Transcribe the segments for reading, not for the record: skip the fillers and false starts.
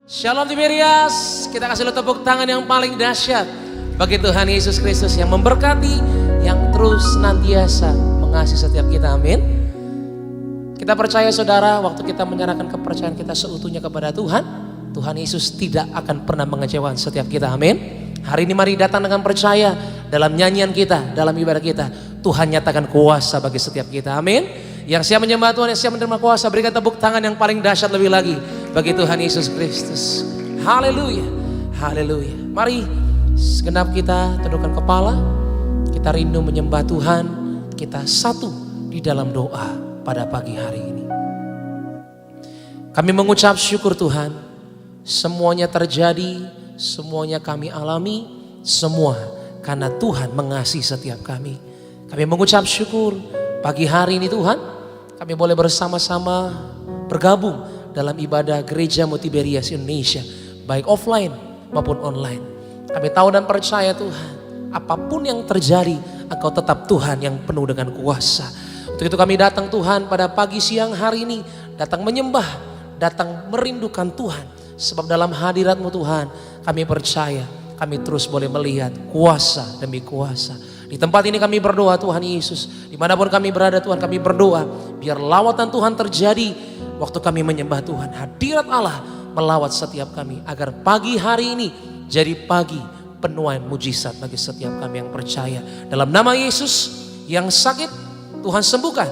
Shalom Tiberias, kita kasih lo tepuk tangan yang paling dahsyat bagi Tuhan Yesus Kristus yang memberkati, yang terus senantiasa mengasihi setiap kita, amin. Kita percaya saudara, waktu kita menyerahkan kepercayaan kita seutuhnya kepada Tuhan, Tuhan Yesus tidak akan pernah mengecewakan setiap kita, amin. Hari ini mari datang dengan percaya dalam nyanyian kita, dalam ibadah kita, Tuhan nyatakan kuasa bagi setiap kita, amin. Yang siap menyembah Tuhan, yang siap menerima kuasa, berikan tepuk tangan yang paling dahsyat lebih lagi bagi Tuhan Yesus Kristus. Haleluya, haleluya. Mari segenap kita tundukkan kepala, kita rindu menyembah Tuhan, kita satu di dalam doa pada pagi hari ini. Kami mengucap syukur Tuhan, semuanya terjadi, semuanya kami alami, semua karena Tuhan mengasihi setiap kami. Kami mengucap syukur pagi hari ini Tuhan, kami boleh bersama-sama bergabung dalam ibadah Gereja Tiberias Indonesia, baik offline maupun online. Kami tahu dan percaya Tuhan, apapun yang terjadi, Engkau tetap Tuhan yang penuh dengan kuasa. Untuk itu kami datang Tuhan pada pagi siang hari ini, datang menyembah, datang merindukan Tuhan. Sebab dalam hadirat-Mu Tuhan, kami percaya, kami terus boleh melihat kuasa demi kuasa. Di tempat ini kami berdoa Tuhan Yesus, dimanapun kami berada Tuhan kami berdoa, biar lawatan Tuhan terjadi waktu kami menyembah Tuhan. Hadirat Allah melawat setiap kami, agar pagi hari ini jadi pagi penuaian mujizat bagi setiap kami yang percaya. Dalam nama Yesus, yang sakit Tuhan sembuhkan,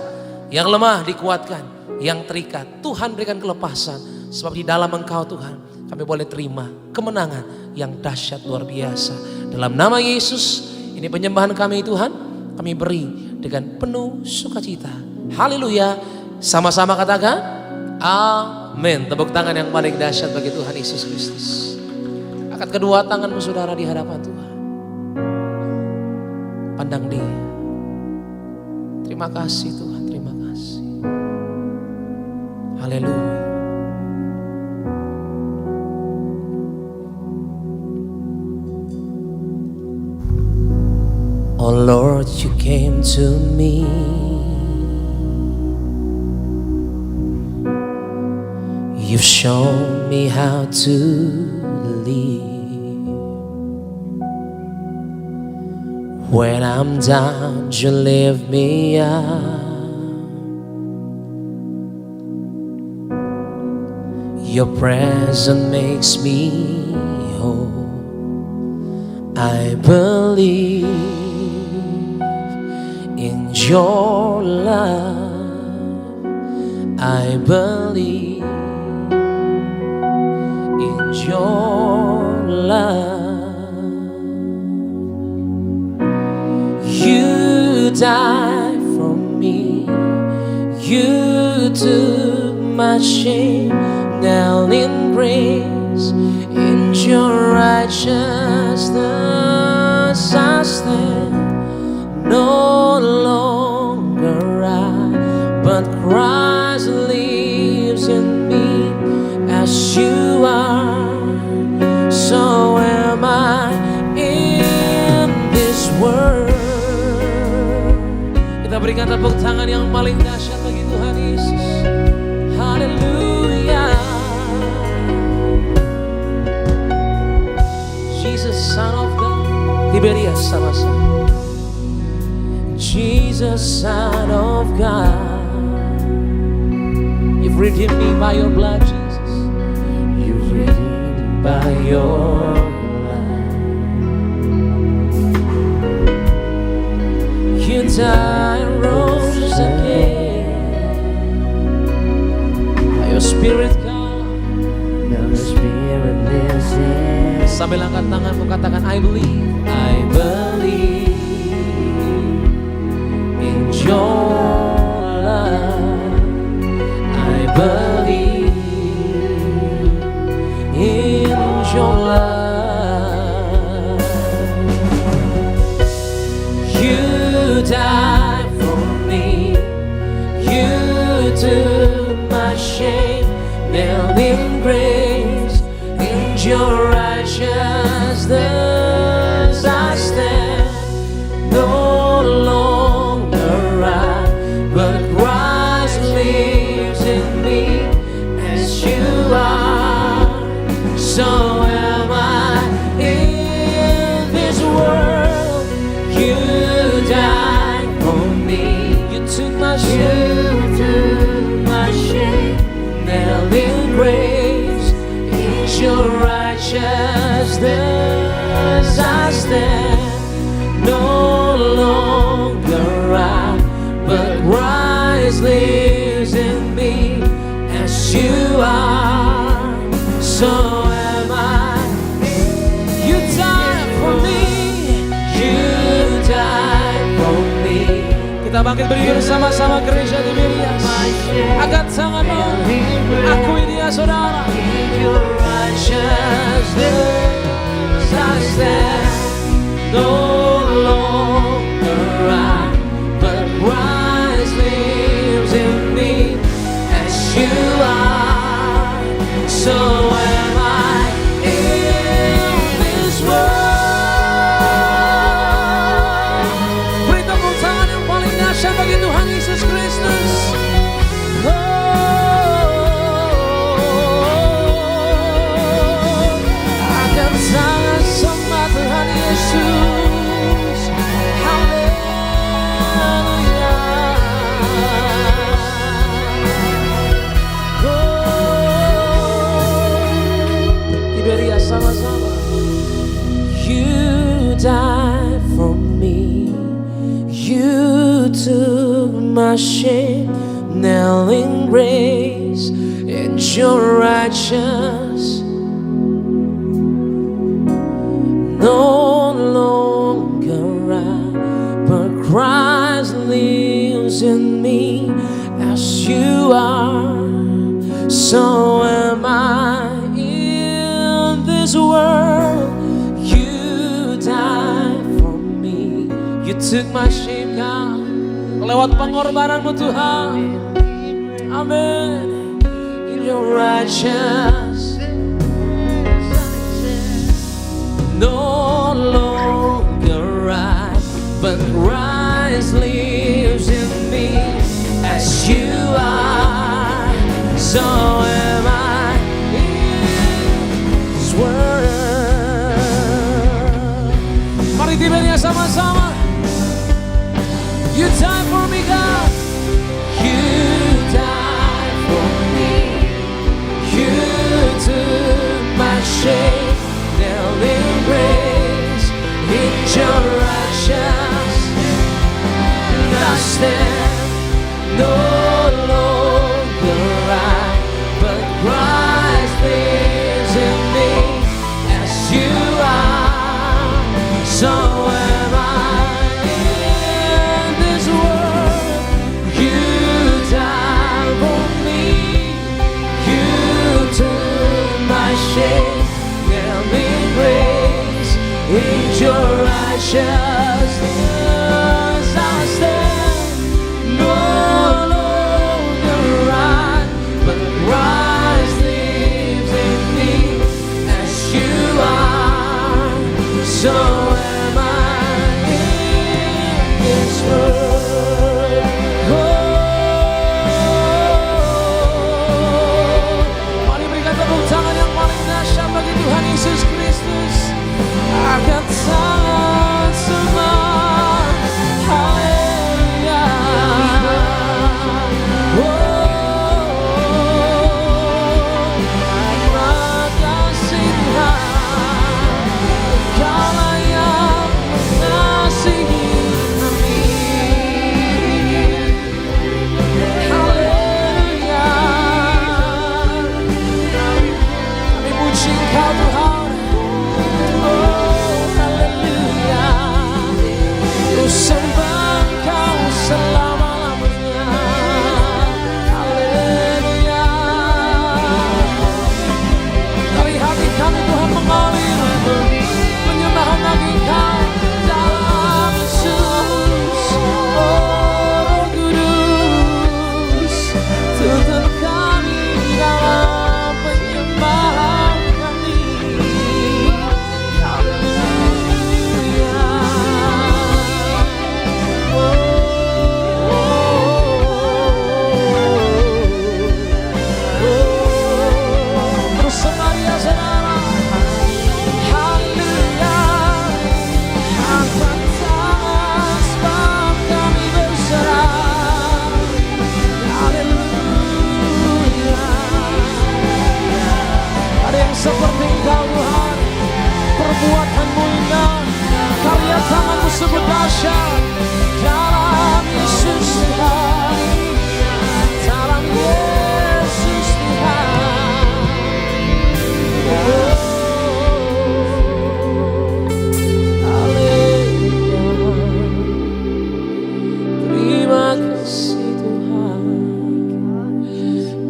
yang lemah dikuatkan, yang terikat Tuhan berikan kelepasan. Sebab di dalam Engkau Tuhan kami boleh terima kemenangan yang dahsyat luar biasa. Dalam nama Yesus, ini penyembahan kami Tuhan, kami beri dengan penuh sukacita. Haleluya. Sama-sama katakan amin. Tepuk tangan yang paling dahsyat bagi Tuhan Yesus Kristus. Angkat kedua tanganmu saudara di hadapan Tuhan. Pandang Dia. Terima kasih Tuhan, terima kasih. Haleluya. Oh Lord, you came to me. You've shown me how to live. When I'm down, you lift me up. Your presence makes me whole. I believe in your love. I believe in your love. You died for me. You took my shame, nailed in grace. In your righteousness I stand. No longer I, but Christ lives in me. As you are, so am I in this world. Kita berikan tepuk tangan yang paling dahsyat bagi Tuhan Yesus. Haleluya. Jesus, Son of God. Tiberias sama-sama. Jesus, Son of God, you've redeemed me by your blood, Jesus. You've redeemed by your blood. You died and rose again. By your Spirit, God. Now the Spirit lives in. Sambil angkat tanganmu katakan, I believe. I believe. Your love, I believe in your love. You died for me. You took my shame, nailed in grace. In your righteousness I stand. No longer I, but Christ lives in me. As you are, So am I in this world. You died for me. You took my shame. Nailed in grace. In your righteousness I stand. No longer I, but Christ lives in me. As you are, so am I. You died for me. You died for me. Kita bangkit berdiri bersama-sama gereja di Mirias. Angkat tanganmu, akui dia saudara. Your righteousness I stand. No longer I, but Christ lives in me. As you are, so am I in this world. Beri tepuk tangan yang paling dahsyat bagi Tuhan Yesus Kristus. Akan sangat sembah Tuhan Yesus. Haleluya. Tiberia sama-sama. You died for me. You took my shame. Nailing grace and your righteous. No longer I, but Christ lives in me. As you are, so am I in this world. You died for me. You took my shame, God. Lewat pengorbananmu Tuhan. Amen. In your righteous. No longer I, but Christ lives in me. As you are, so am I in this world. Mari tiba-tiba sama-sama. You died for me, God. You died for me. You took my shame. Nailed in grace. In your righteousness I stand. No longer I, but Christ lives in me. As you are, so am I in this world. You died for me. You took my shame. Nailed in grace. In your righteousness I stand. No longer I, but Christ lives in me. As you are, so am I in this world. Mari berikan tepuk tangan yang paling dahsyat bagi Tuhan Yesus Kristus. Akan sangat sembah. Haleluya. Terima kasih Tuhan. Kaulah yang mengasihi kami. Haleluya. Kami puji Engkau Tuhan. Sembah Engkau selama-lamanya. Haleluya. Dari hati kami Tuhan mengalir penyembahan bagi Engkau dalam Yesus. Oh Roh Kudus, tuntun kami dalam penyembahan kami. Terus semaria saudara. seperti Engkau Tuhan. Perbuatanmu indah, karya tanganmu sungguh dahsyat. Dalam Yesus Tuhan, dalam Yesus Tuhan. Haleluya. Terima kasih Tuhan,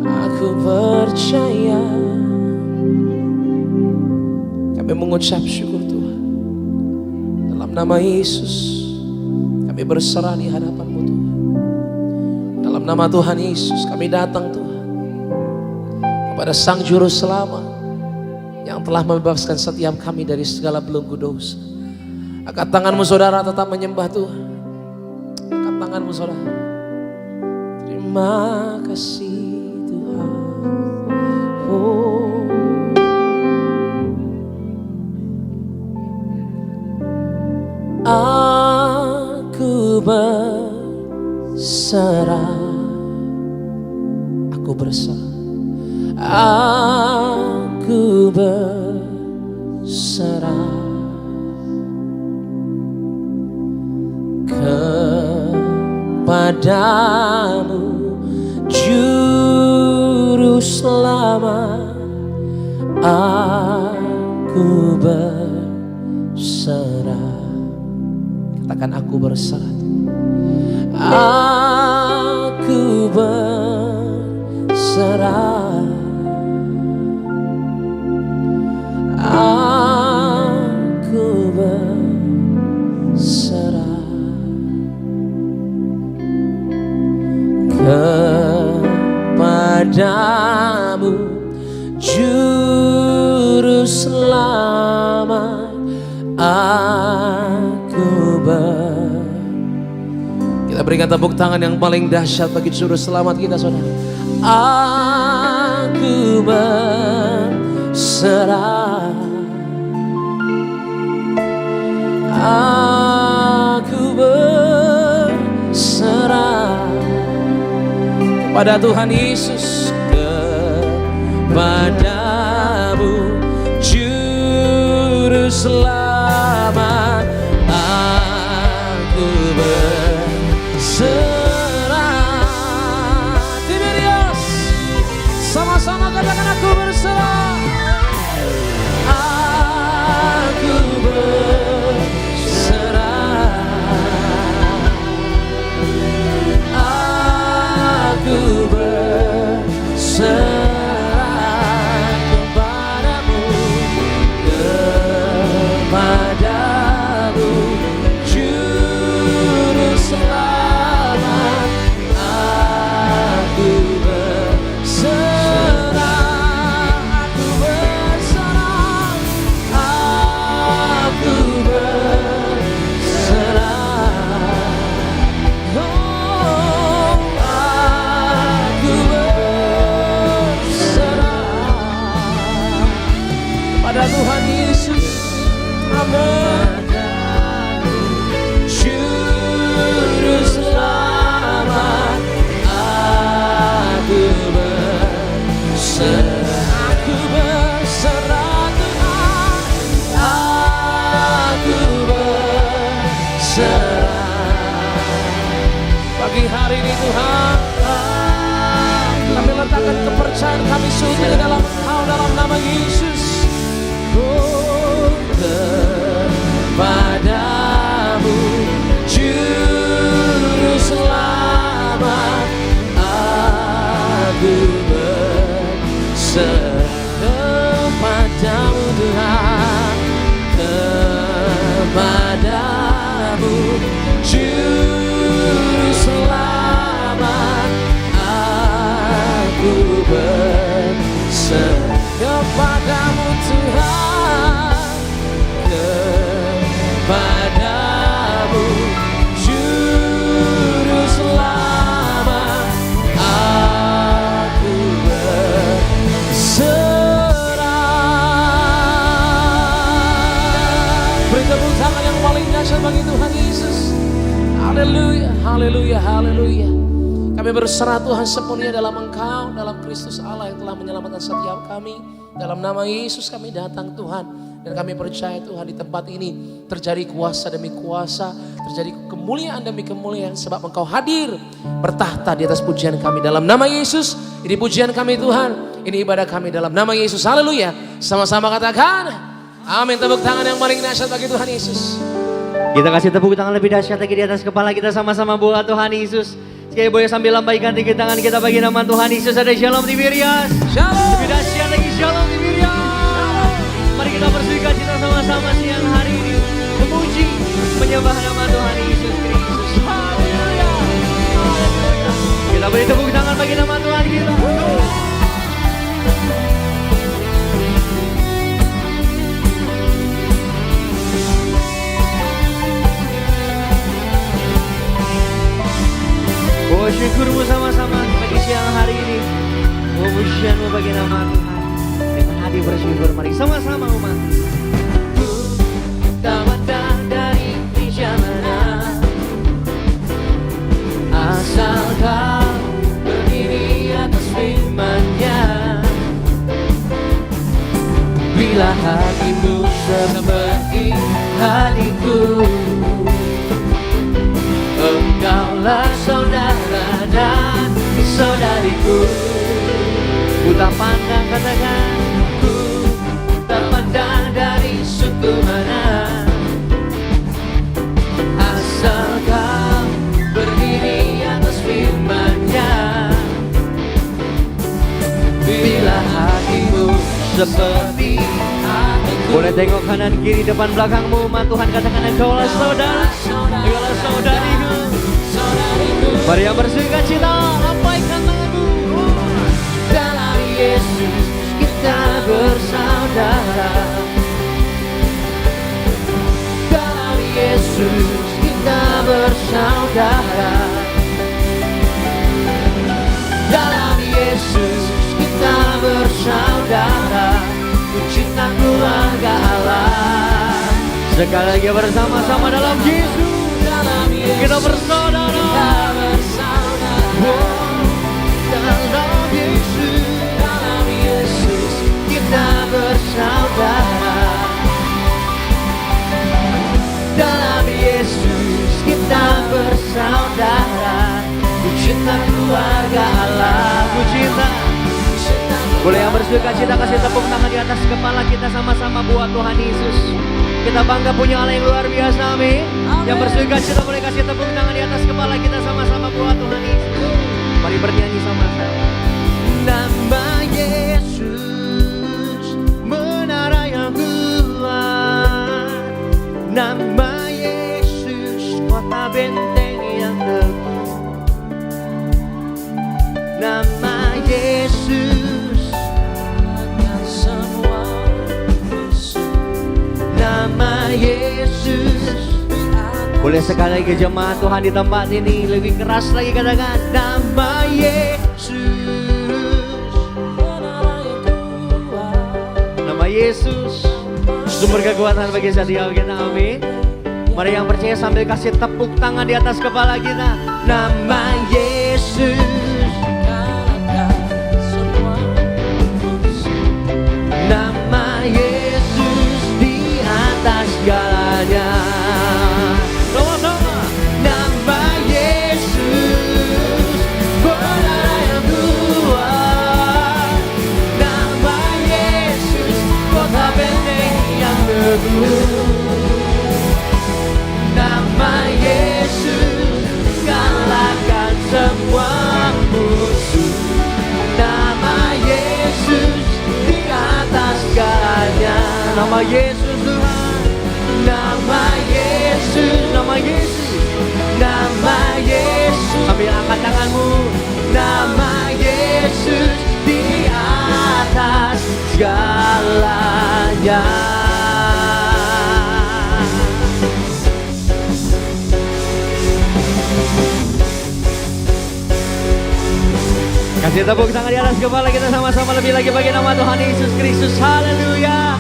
aku percaya. Kami mengucap syukur Tuhan. Dalam nama Yesus kami berserah di hadapan-Mu Tuhan. Dalam nama Tuhan Yesus kami datang Tuhan kepada Sang Juru Selamat yang telah membebaskan setiap kami dari segala belenggu dosa. Angkat tanganmu saudara, tetap menyembah Tuhan. Angkat tanganmu saudara. Terima kasih Tuhan. Oh. Aku berserah, aku berserah, aku berserah kepadamu, Juru Selamat. Aku berserah. Katakan aku berserah. Aku berserah. Aku berserah kepadamu, Juru Selamat. Kita berikan tepuk tangan yang paling dahsyat bagi Juru Selamat kita saudara. Aku berserah, aku berserah kepada Tuhan Yesus, kepadamu, Juru Selamat. Aku berserah. Tiberias, sama-sama katakan aku berserah. Aku berserah. Aku berserah. Pada Tuhan Yesus, amin. Juru Selamat, aku berserah, aku berserah Tuhan, aku berserah. Pagi hari ini Tuhan, kami letakkan kepercayaan kami sungguh dalam Engkau, dalam nama Yesus. Kepadamu, Juru Selamat, aku berserah kepadamu Tuhan, kepadamu, Juru Selamat, aku berserah kepadamu Tuhan, kepadamu, Juru Selamat, aku berserah. Beri tepuk tangan yang paling dahsyat bagi Tuhan Yesus. Haleluya, haleluya, haleluya. Kami berserah Tuhan sepenuhnya dalam Engkau, dalam Kristus Allah yang telah menyelamatkan setiap kami. Dalam nama Yesus kami datang Tuhan. Dan kami percaya Tuhan di tempat ini terjadi kuasa demi kuasa, terjadi kemuliaan demi kemuliaan sebab Engkau hadir bertahta di atas pujian kami. Dalam nama Yesus, ini pujian kami Tuhan, ini ibadah kami dalam nama Yesus. Haleluya. Sama-sama katakan amin. Tepuk tangan yang paling dahsyat bagi Tuhan Yesus. Kita kasih tepuk tangan lebih dahsyat lagi di atas kepala kita sama-sama buat Tuhan Yesus. Sekali boleh sambil lambaikan tinggi tangan kita bagi nama Tuhan Yesus. Ada Shalom Tiberias. Shalom. Lebih dahsyat lagi Shalom Tiberias. Mari kita bersuka cita sama-sama siang hari ini. Memuji, menyembah nama Tuhan Yesus Kristus. Haleluya. Kita beri tepuk tangan bagi nama Tuhan kita. Oh syukurmu sama-sama bagi siang hari ini. Oh pujianmu bagi nama Tuhan. Dengan hati bersyukur mari sama-sama umat. Ku tak pandang dari meja mana, asal kau berdiri atas firman-Nya. Bila hatimu seperti hatiku, Engkaulah saudara dan saudariku. Ku tak pandang katakan, ku tak pandang dari suku mana, asal kau berdiri atas firman-Nya. Bila hatimu seperti hatiku. Boleh tengok kanan kiri depan belakangmu, umat Tuhan katakan engkaulah saudara, engkaulah saudariku. Mari yang bersuka cita, lambaikan tanganmu. Dalam Yesus kita bersaudara. Dalam Yesus kita bersaudara. Dalam Yesus kita bersaudara. Cinta keluarga Allah. Sekali lagi bersama-sama dalam Yesus. Dalam Yesus kita bersaudara. Dalam Yesus, dalam Yesus kita bersaudara. Dalam Yesus kita bersaudara. Ku cinta keluarga Allah. Ku cinta. Boleh yang bersuka cita kasih tepuk tangan di atas kepala kita sama-sama buat Tuhan Yesus. Kita bangga punya Allah yang luar biasa, amin. Yang bersuka cita boleh kasih tepuk tangan di atas kepala kita sama-sama buat Tuhan Yesus. Mari bernyanyi sama-sama. Nama Yesus menara yang kuat. Nama Yesus kota benteng yang teguh. Nama Yesus akan semua musuh. Nama Yesus. Boleh sekali lagi jemaat Tuhan di tempat ini lebih keras lagi katakan nama Yesus. Nama Yesus sumber kekuatan bagi setiap kita, amin. Mari yang percaya sambil kasih tepuk tangan di atas kepala kita. Nama Yesus. Nama Yesus di atas segalanya. Sama-sama. Nama Yesus menara yang kuat. Nama Yesus kota benteng yang teguh. Nama Yesus kalahkan semua musuh. Nama Yesus di atas segalanya. Nama Yesus Tuhan. Nama Yesus. Nama Yesus. Nama Yesus. Sambil angkat tanganmu. Nama Yesus di atas segalanya. Kasih tepuk tangan di atas kepala kita sama-sama lebih lagi bagi nama Tuhan Yesus Kristus. Haleluya.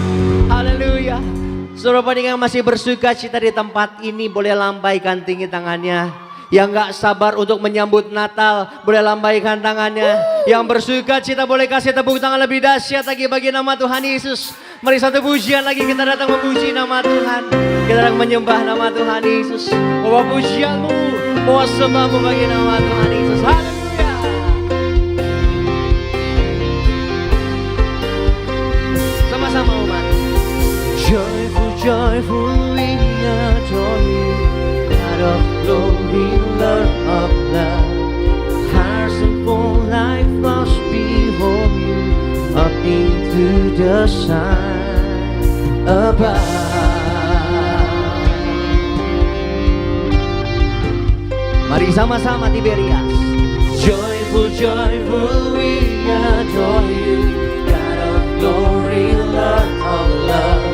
Haleluya. Saudara pendengar masih bersuka cita di tempat ini boleh lambaikan tinggi tangannya. Yang gak sabar untuk menyambut Natal boleh lambaikan tangannya. Yang bersuka cita boleh kasih tepuk tangan lebih dahsyat lagi bagi nama Tuhan Yesus. Mari satu pujian lagi kita datang memuji nama Tuhan. Kita datang menyembah nama Tuhan Yesus. Bawa pujianmu, bawa sembahmu bagi nama Tuhan Yesus. Haleluya. Sama-sama umat. Joyful, joyful we adore you, God of glory, Lord of love. Hearts and full life lost before you, up into the sun above. Mari sama-sama Tiberias. Joyful, joyful we adore you, God of glory, Lord of love.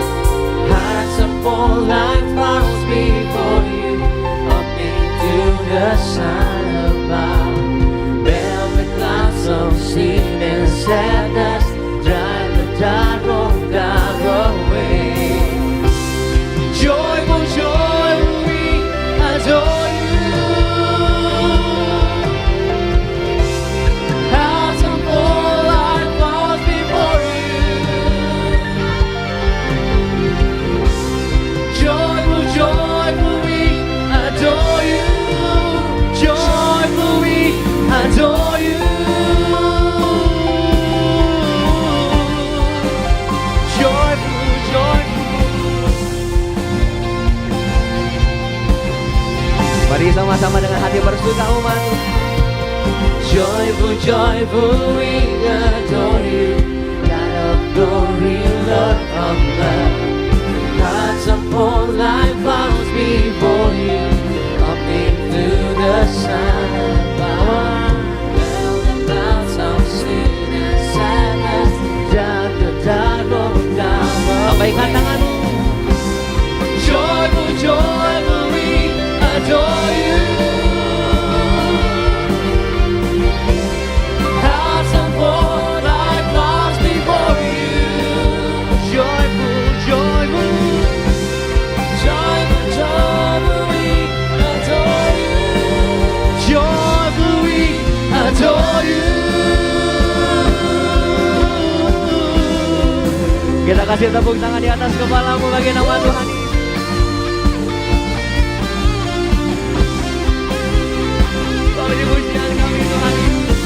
Hearts are full like flowers before you, up into the sun above. Velvet clouds of sin and sadness drive the dark away. Joyful, joyful we adore you. Hearts are full like flowers before you. Joyful, joyful we adore you. Joyful we adore you. Joyful, joyful. Mari sama-sama dengan hati bersuka umat. Joyful, joyful we adore you, God of glory, Lord of love. Hearts are full like flowers before you, up into the sun above. Well, the clouds of sin and sadness drive the dark down. Lambaikan tanganmu. Joyful, joyful we adore you. Hearts are full like flowers before you. Joyful, joyful. Joyful, joyful we adore you. Joyful we adore you. Kita kasih tepuk tangan di atas kepalamu bagi nama Tuhan Yesus. Kau dipujian kami Tuhan Yesus.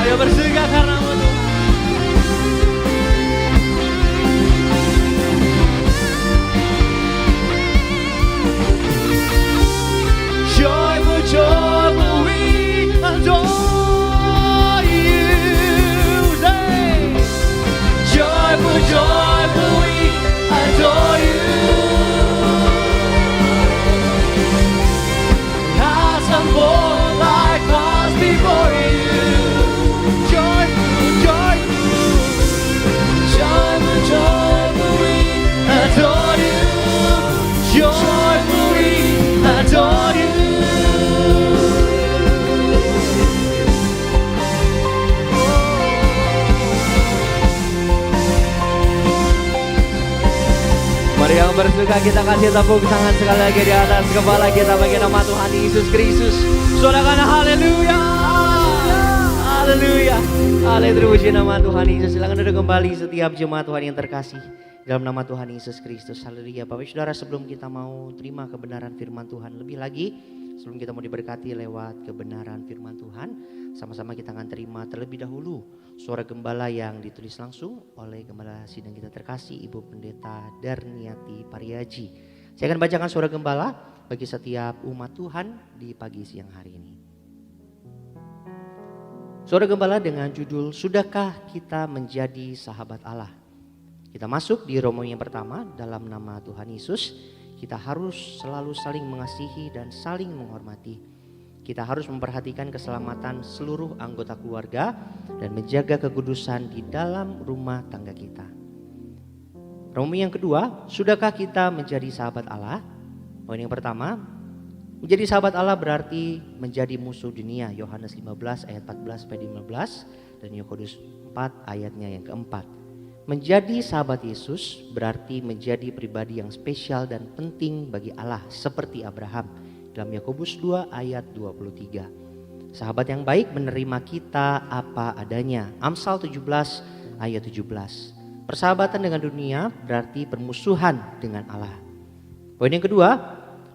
Ayo bersuka karenamu Tuhan. Joyful, joyful we adore you. Say, joyful, joyful we adore you. Hearts are full like flowers before you. Joyful, joyful, joyful, joyful we adore you. Joyful we adore you. Mari yang bersuka kita kasih tepuk tangan sekali lagi di atas kepala kita bagi nama Tuhan Yesus Kristus. Sorakan haleluya. Haleluya. Haleluya, terpuji nama Tuhan Yesus. Silakan duduk kembali setiap jemaat Tuhan yang terkasih dalam nama Tuhan Yesus Kristus. Haleluya. Bapak Saudara, sebelum kita mau terima kebenaran firman Tuhan lebih lagi, sebelum kita mau diberkati lewat kebenaran firman Tuhan, sama-sama kita akan terima terlebih dahulu suara gembala yang ditulis langsung oleh Gembala Sidang kita terkasih Ibu Pendeta Darniati Pariaji. Saya akan bacakan suara gembala bagi setiap umat Tuhan di pagi siang hari ini. Suara gembala dengan judul Sudahkah Kita Menjadi Sahabat Allah. Kita masuk di Roma yang pertama dalam nama Tuhan Yesus. Kita harus selalu saling mengasihi dan saling menghormati. Kita harus memperhatikan keselamatan seluruh anggota keluarga dan menjaga kekudusan di dalam rumah tangga kita. Roma yang kedua, sudahkah kita menjadi sahabat Allah? Poin yang pertama, menjadi sahabat Allah berarti menjadi musuh dunia. Yohanes 15 ayat 14 sampai 15 dan Yakobus 4 ayatnya yang keempat. Menjadi sahabat Yesus berarti menjadi pribadi yang spesial dan penting bagi Allah seperti Abraham. dalam Yakobus 2 ayat 23. Sahabat yang baik menerima kita apa adanya. Amsal 17 ayat 17. Persahabatan dengan dunia berarti permusuhan dengan Allah. Poin yang kedua,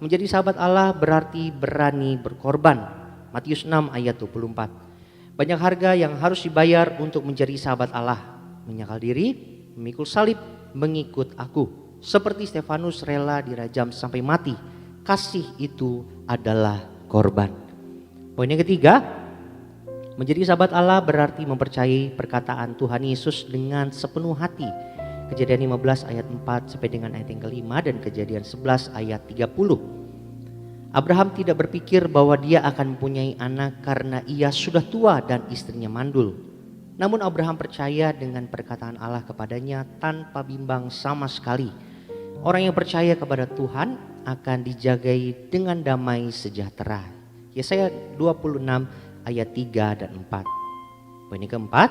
menjadi sahabat Allah berarti berani berkorban. Matius 6 ayat 24. Banyak harga yang harus dibayar untuk menjadi sahabat Allah. Menyangkal diri, memikul salib, mengikut aku. Seperti Stefanus rela dirajam sampai mati. Kasih itu adalah korban. Poin yang ketiga, menjadi sahabat Allah berarti mempercayai perkataan Tuhan Yesus dengan sepenuh hati. Kejadian 15 ayat 4 sampai dengan ayat yang kelima dan Kejadian 11 ayat 30. Abraham tidak berpikir bahwa dia akan mempunyai anak karena ia sudah tua dan istrinya mandul. Namun Abraham percaya dengan perkataan Allah kepadanya tanpa bimbang sama sekali. Orang yang percaya kepada Tuhan akan dijagai dengan damai sejahtera. Yesaya 26 ayat 3 dan 4. Poin yang keempat,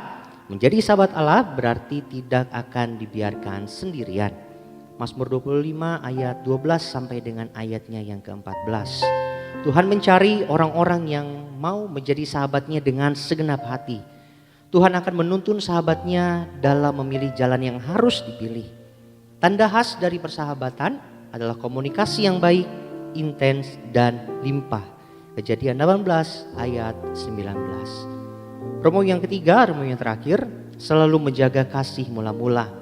menjadi sahabat Allah berarti tidak akan dibiarkan sendirian. Mazmur 25 ayat 12 sampai dengan ayatnya yang ke-14. Tuhan mencari orang-orang yang mau menjadi sahabatnya dengan segenap hati. Tuhan akan menuntun sahabatnya dalam memilih jalan yang harus dipilih. Tanda khas dari persahabatan adalah komunikasi yang baik, intens dan limpah. Kejadian 18 ayat 19. Romo yang ketiga, romo yang terakhir, selalu menjaga kasih mula-mula.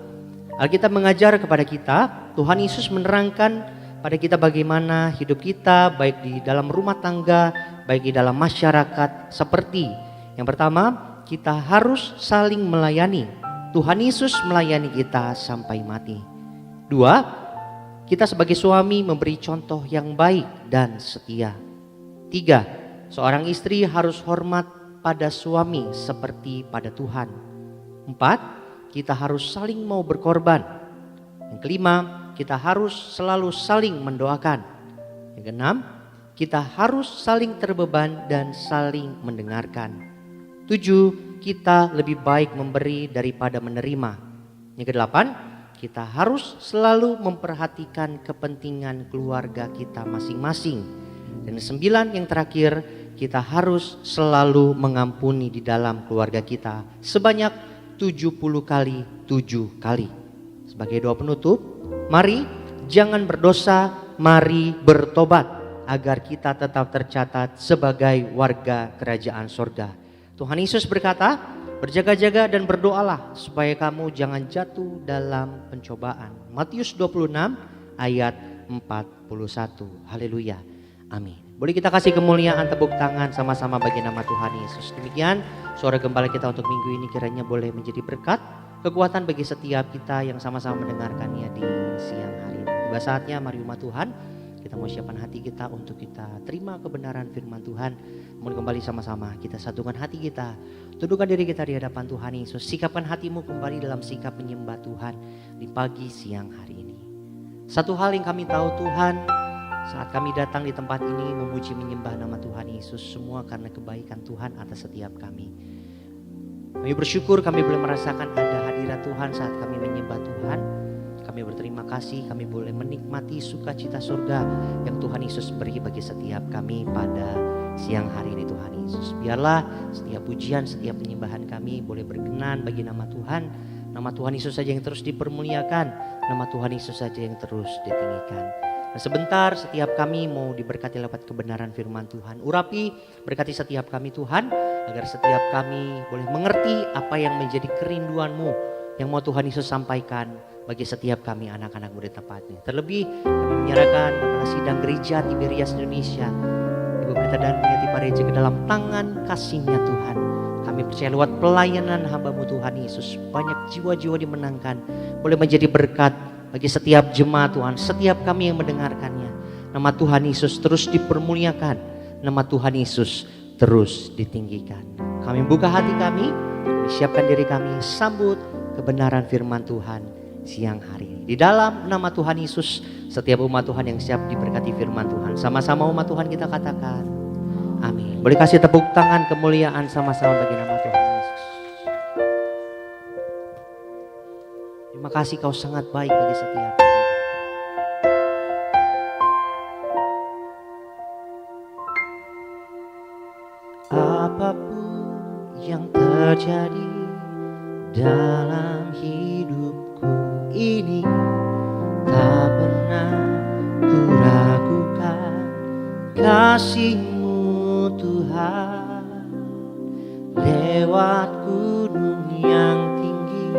Alkitab mengajar kepada kita, Tuhan Yesus menerangkan pada kita bagaimana hidup kita baik di dalam rumah tangga, baik di dalam masyarakat. Seperti yang pertama, kita harus saling melayani. Tuhan Yesus melayani kita sampai mati. Dua, kita sebagai suami memberi contoh yang baik dan setia. 3. Seorang istri harus hormat pada suami seperti pada Tuhan. 4. Kita harus saling mau berkorban. Yang kelima, kita harus selalu saling mendoakan. Yang keenam, kita harus saling terbeban dan saling mendengarkan. 7. Kita lebih baik memberi daripada menerima. Yang kedelapan, kita harus selalu memperhatikan kepentingan keluarga kita masing-masing. Dan 9 yang terakhir, kita harus selalu mengampuni di dalam keluarga kita sebanyak 70 kali 7 kali. Sebagai doa penutup, mari jangan berdosa, mari bertobat agar kita tetap tercatat sebagai warga kerajaan sorga. Tuhan Yesus berkata, berjaga-jaga dan berdoalah supaya kamu jangan jatuh dalam pencobaan. Matius 26 ayat 41. Haleluya. Amin. Boleh kita kasih kemuliaan tepuk tangan sama-sama bagi nama Tuhan Yesus. Demikian suara gembala kita untuk minggu ini kiranya boleh menjadi berkat, kekuatan bagi setiap kita yang sama-sama mendengarkannya di siang hari ini. Tiba saatnya mari umat Tuhan, kita mau siapkan hati kita untuk kita terima kebenaran firman Tuhan. Mohon kembali sama-sama kita satukan hati kita, tundukkan diri kita di hadapan Tuhan Yesus. Sikapkan hatimu kembali dalam sikap menyembah Tuhan di pagi siang hari ini. Satu hal yang kami tahu Tuhan, saat kami datang di tempat ini memuji menyembah nama Tuhan Yesus, semua karena kebaikan Tuhan atas setiap kami. Kami bersyukur kami boleh merasakan ada hadirat Tuhan saat kami menyembah Tuhan. Kami berterima kasih kami boleh menikmati sukacita surga yang Tuhan Yesus beri bagi setiap kami pada siang hari ini Tuhan Yesus. Biarlah setiap pujian, setiap penyembahan kami boleh berkenan bagi nama Tuhan. Nama Tuhan Yesus saja yang terus dipermuliakan, nama Tuhan Yesus saja yang terus ditinggikan. Nah, sebentar setiap kami mau diberkati lewat kebenaran firman Tuhan. Urapi, berkati setiap kami Tuhan, agar setiap kami boleh mengerti apa yang menjadi kerinduan-Mu yang mau Tuhan Yesus sampaikan bagi setiap kami anak-anak muda tepatnya. Terlebih kami menyerahkan Bapak Sidang Gereja Tiberias Indonesia, Ibu Pendeta dan Pendeta Pareja ke dalam tangan kasih-Nya Tuhan. Kami percaya lewat pelayanan hamba-Mu Tuhan Yesus, banyak jiwa-jiwa dimenangkan, boleh menjadi berkat bagi setiap jemaat Tuhan, setiap kami yang mendengarkannya. Nama Tuhan Yesus terus dipermuliakan, nama Tuhan Yesus terus ditinggikan. Kami buka hati kami, siapkan diri kami, sambut kebenaran firman Tuhan siang hari ini. Di dalam nama Tuhan Yesus, setiap umat Tuhan yang siap diberkati firman Tuhan, sama-sama umat Tuhan kita katakan, amin. Boleh kasih tepuk tangan kemuliaan sama-sama bagi nama Tuhan Yesus. Terima kasih Kau sangat baik bagi setiap kami. terjadi dalam hidupku ini, tak pernah ku ragukan kasih-Mu Tuhan. Lewat gunung yang tinggi,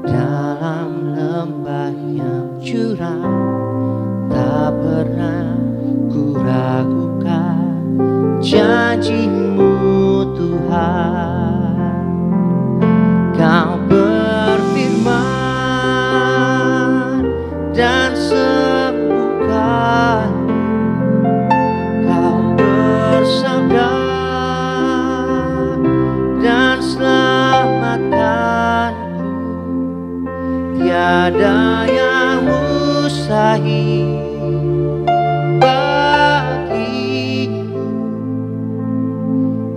dalam lembah yang curam, tak pernah ku ragukan janji-Mu Tuhan. Kau berfirman dan sembuhkan, Kau bersabda dan selamatkanku. Tiada yang mustahil bagimu,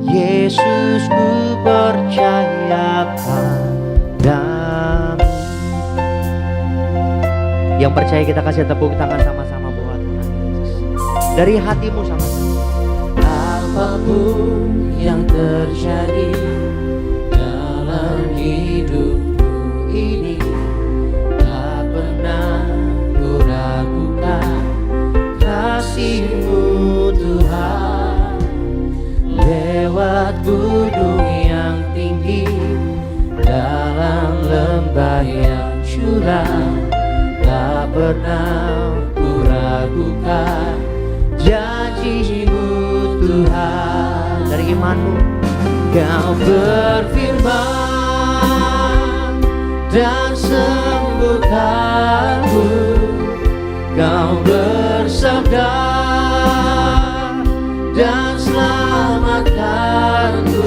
Yesus, ku percaya padamu. Yang percaya kita kasih tepuk tangan sama-sama buat Tuhan Yesus. Dari hatimu sama-sama. Apapun yang terjadi dalam hidupku ini, tak pernah ku ragukan kasih-Mu Tuhan. Lewat gunung yang tinggi, dalam lembah yang curam, tak pernah ku ragukan janji-Mu Tuhan. Dari imanmu, Kau berfirman dan sembuhkanku, Kau bersabda dan selamatkanku.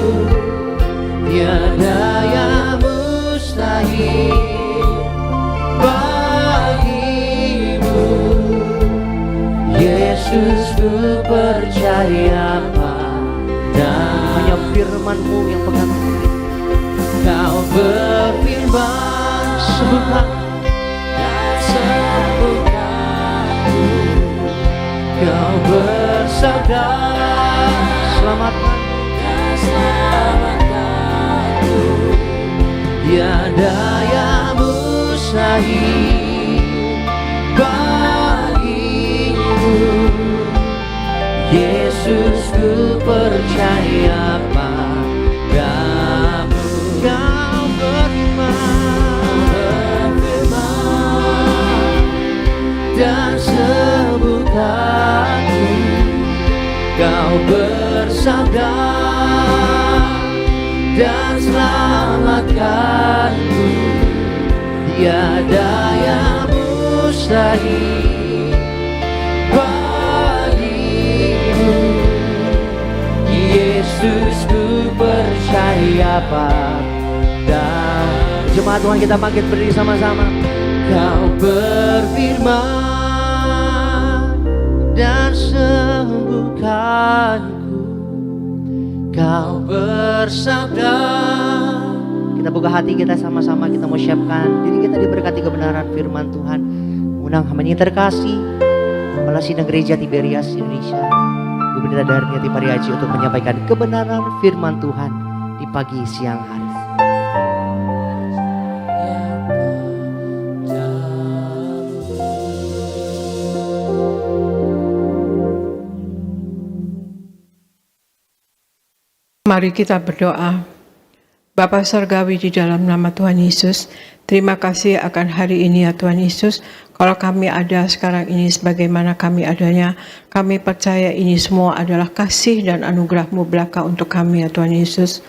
Tiada yang mustahil bagimu, Yesus, ku percaya hanya firman-Mu yang pegang. Kau berfirman, sembuhkan dan sembuhkanku. Kau bersabda, Selamatkan dan selamatkanku. Tiada yang mustahil bagimu, Yesus, ku percaya padamu. Kau berfirman dan sembuhkanku. Kau bersabda dan selamatkanku. Tiada yang mustahil bagimu, Yesus, ku percaya padamu. jemaat Tuhan, kita bangkit berdiri sama-sama. Kau berfirman dan sembuhkanku. Kau bersabda. Kita buka hati kita sama-sama, kita mau siapkan diri kita diberkati kebenaran firman Tuhan. Undang hambanya yang terkasih, Kepala Sidang Gereja Tiberias Indonesia, Ibu Pendeta Darniati Pariaji, untuk menyampaikan kebenaran firman Tuhan di pagi siang hari. Mari kita berdoa. Bapa Surgawi, di dalam nama Tuhan Yesus, terima kasih akan hari ini ya Tuhan Yesus. Kalau kami ada sekarang ini sebagaimana kami adanya, kami percaya ini semua adalah kasih dan anugerah-Mu belaka untuk kami ya Tuhan Yesus.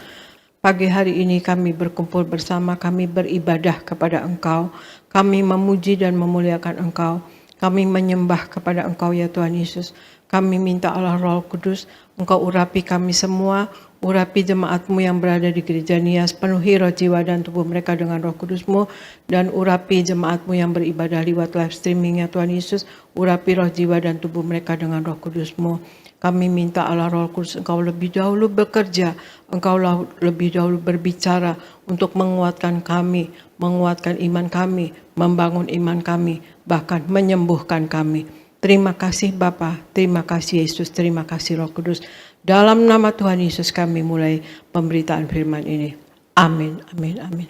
Pagi hari ini kami berkumpul bersama, kami beribadah kepada Engkau, kami memuji dan memuliakan Engkau, kami menyembah kepada Engkau ya Tuhan Yesus. Kami minta Allah Roh Kudus, Engkau urapi kami semua, urapi jemaat-Mu yang berada di Gereja Nias, penuhi roh, jiwa, dan tubuh mereka dengan Roh Kudus-Mu, dan urapi jemaat-Mu yang beribadah lewat live streaming ya Tuhan Yesus, urapi roh, jiwa, dan tubuh mereka dengan Roh Kudus-Mu. Kami minta Allah Roh Kudus, Engkau lebih dahulu bekerja, Engkau lebih dahulu berbicara untuk menguatkan kami, menguatkan iman kami, membangun iman kami, bahkan menyembuhkan kami. Terima kasih Bapa, terima kasih Yesus, terima kasih Roh Kudus. Dalam nama Tuhan Yesus kami mulai pemberitaan firman ini. Amin, amin, amin.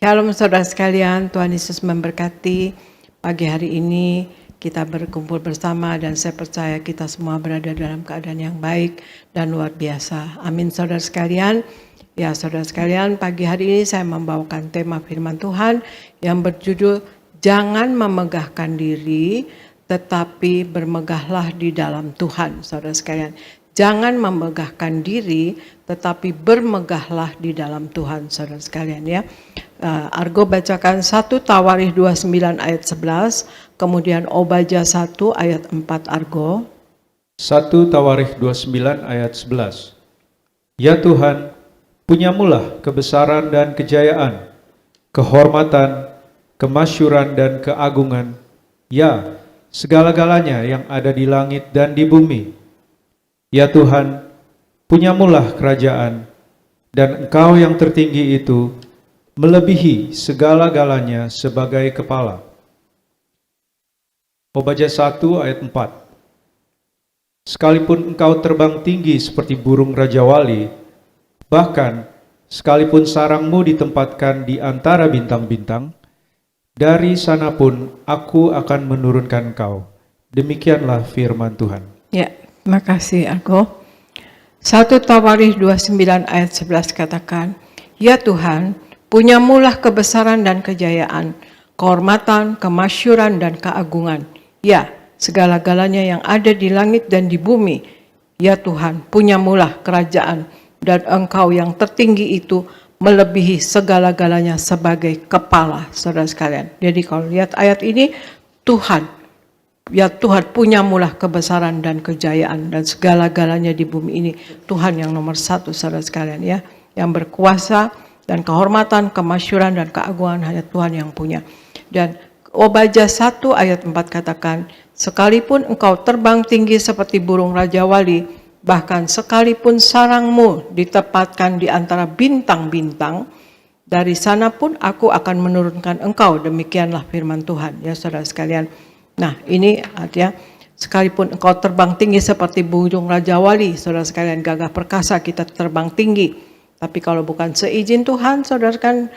Shalom saudara sekalian, Tuhan Yesus memberkati. Pagi hari ini kita berkumpul bersama dan saya percaya kita semua berada dalam keadaan yang baik dan luar biasa. Amin saudara sekalian. Ya saudara sekalian, pagi hari ini saya membawakan tema firman Tuhan yang berjudul Jangan memegahkan diri, tetapi bermegahlah di dalam Tuhan. Saudara sekalian, jangan memegahkan diri, tetapi bermegahlah di dalam Tuhan. Saudara sekalian ya. Argo bacakan 1 Tawarikh 29 ayat 11, kemudian Obadya 1 ayat 4 Argo. 1 Tawarikh 29 ayat 11. Ya Tuhan, punyamulah kebesaran dan kejayaan, kehormatan, kemasyuran dan keagungan, ya segala-galanya yang ada di langit dan di bumi. Ya Tuhan, punyamulah kerajaan, dan Engkau yang tertinggi itu melebihi segala-galanya sebagai kepala. Obadya 1 ayat 4. Sekalipun engkau terbang tinggi seperti burung rajawali, bahkan sekalipun sarangmu ditempatkan di antara bintang-bintang, dari sana pun aku akan menurunkan engkau. Demikianlah firman Tuhan. Ya, terima kasih Argo. 1 Tawarikh 29 ayat 11 katakan, Ya Tuhan, punyamulah kebesaran dan kejayaan, kehormatan, kemasyuran dan keagungan. Ya, segala-galanya yang ada di langit dan di bumi. Ya Tuhan, punyamulah kerajaan, dan Engkau yang tertinggi itu melebihi segala-galanya sebagai kepala. Saudara sekalian, jadi kalau lihat ayat ini, Tuhan, ya Tuhan punyamulah kebesaran dan kejayaan dan segala-galanya di bumi ini. Tuhan yang nomor satu, saudara sekalian ya, yang berkuasa dan kehormatan, kemasyuran dan keagungan hanya Tuhan yang punya. Dan Obadya 1 ayat 4 katakan, sekalipun engkau terbang tinggi seperti burung rajawali, bahkan sekalipun sarangmu ditempatkan di antara bintang-bintang, dari sana pun aku akan menurunkan engkau. Demikianlah firman Tuhan ya saudara sekalian. Nah ini artinya sekalipun engkau terbang tinggi seperti burung rajawali, saudara sekalian, gagah perkasa kita terbang tinggi. Tapi kalau bukan seizin Tuhan, saudara kan,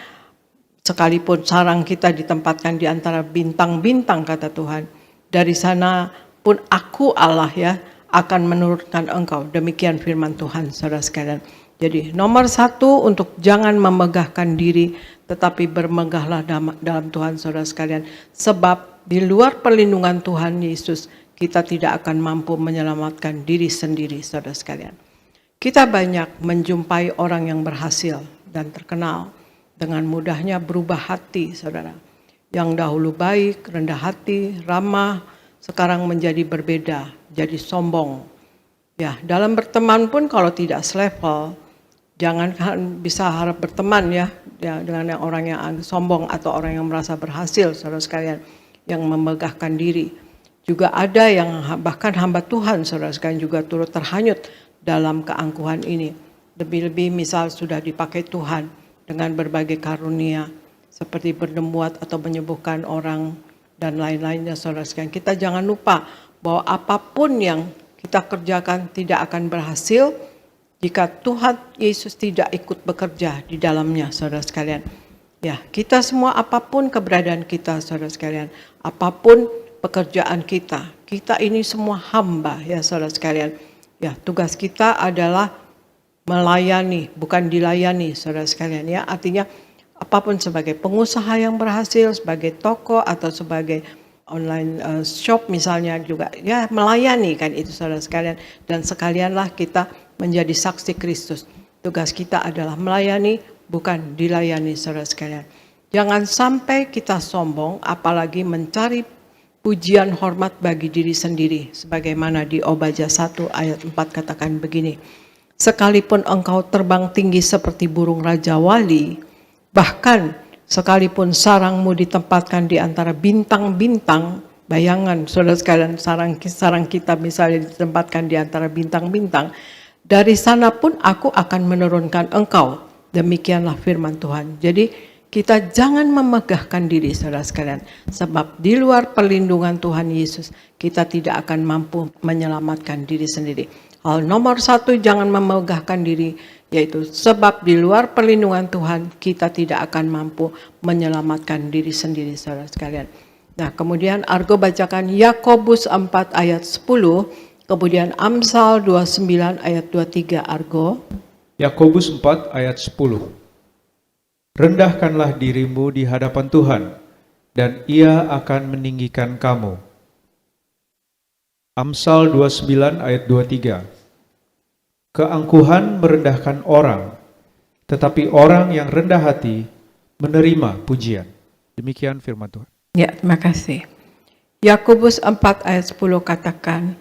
sekalipun sarang kita ditempatkan di antara bintang-bintang kata Tuhan, dari sana pun aku Allah ya akan menurunkan engkau. Demikian firman Tuhan saudara sekalian. Jadi nomor satu untuk jangan memegahkan diri, tetapi bermegahlah dalam Tuhan saudara sekalian. Sebab di luar perlindungan Tuhan Yesus kita tidak akan mampu menyelamatkan diri sendiri saudara sekalian. Kita banyak menjumpai orang yang berhasil dan terkenal dengan mudahnya berubah hati saudara. Yang dahulu baik, rendah hati, ramah, sekarang menjadi berbeda, jadi sombong. Ya, dalam berteman pun kalau tidak selevel, jangan bisa harap berteman ya dengan orang yang sombong atau orang yang merasa berhasil, saudara sekalian, yang memegahkan diri. Juga ada yang bahkan hamba Tuhan, saudara sekalian, juga turut terhanyut dalam keangkuhan ini. Lebih-lebih misal sudah dipakai Tuhan dengan berbagai karunia, seperti berdemuat atau menyembuhkan orang, dan lain-lainnya saudara sekalian. Kita jangan lupa bahwa apapun yang kita kerjakan tidak akan berhasil jika Tuhan Yesus tidak ikut bekerja di dalamnya saudara sekalian. Ya, kita semua apapun keberadaan kita saudara sekalian, apapun pekerjaan kita, kita ini semua hamba ya saudara sekalian. Ya, tugas kita adalah melayani, bukan dilayani saudara sekalian ya. Artinya apapun sebagai pengusaha yang berhasil, sebagai toko atau sebagai online shop misalnya juga ya melayani kan itu saudara sekalian. Dan sekalianlah kita menjadi saksi Kristus. Tugas kita adalah melayani, bukan dilayani saudara sekalian. Jangan sampai kita sombong apalagi mencari pujian hormat bagi diri sendiri. Sebagaimana di Obadya 1 ayat 4 katakan begini. Sekalipun engkau terbang tinggi seperti burung rajawali, bahkan sekalipun sarangmu ditempatkan di antara bintang-bintang, bayangan saudara sekalian, sarang kita misalnya ditempatkan di antara bintang-bintang, dari sana pun aku akan menurunkan engkau. Demikianlah firman Tuhan. Jadi kita jangan memegahkan diri saudara sekalian. Sebab di luar perlindungan Tuhan Yesus, kita tidak akan mampu menyelamatkan diri sendiri. Hal nomor 1, jangan memegahkan diri, yaitu sebab di luar perlindungan Tuhan, kita tidak akan mampu menyelamatkan diri sendiri saudara sekalian. Nah, kemudian Argo bacakan Yakobus 4 ayat 10, kemudian Amsal 29 ayat 23 Argo. Yakobus 4 ayat 10. Rendahkanlah dirimu di hadapan Tuhan, dan Ia akan meninggikan kamu. Amsal 29 ayat 23. Keangkuhan merendahkan orang, tetapi orang yang rendah hati menerima pujian. Demikian firman Tuhan. Ya, terima kasih. Yakobus 4 ayat 10 katakan,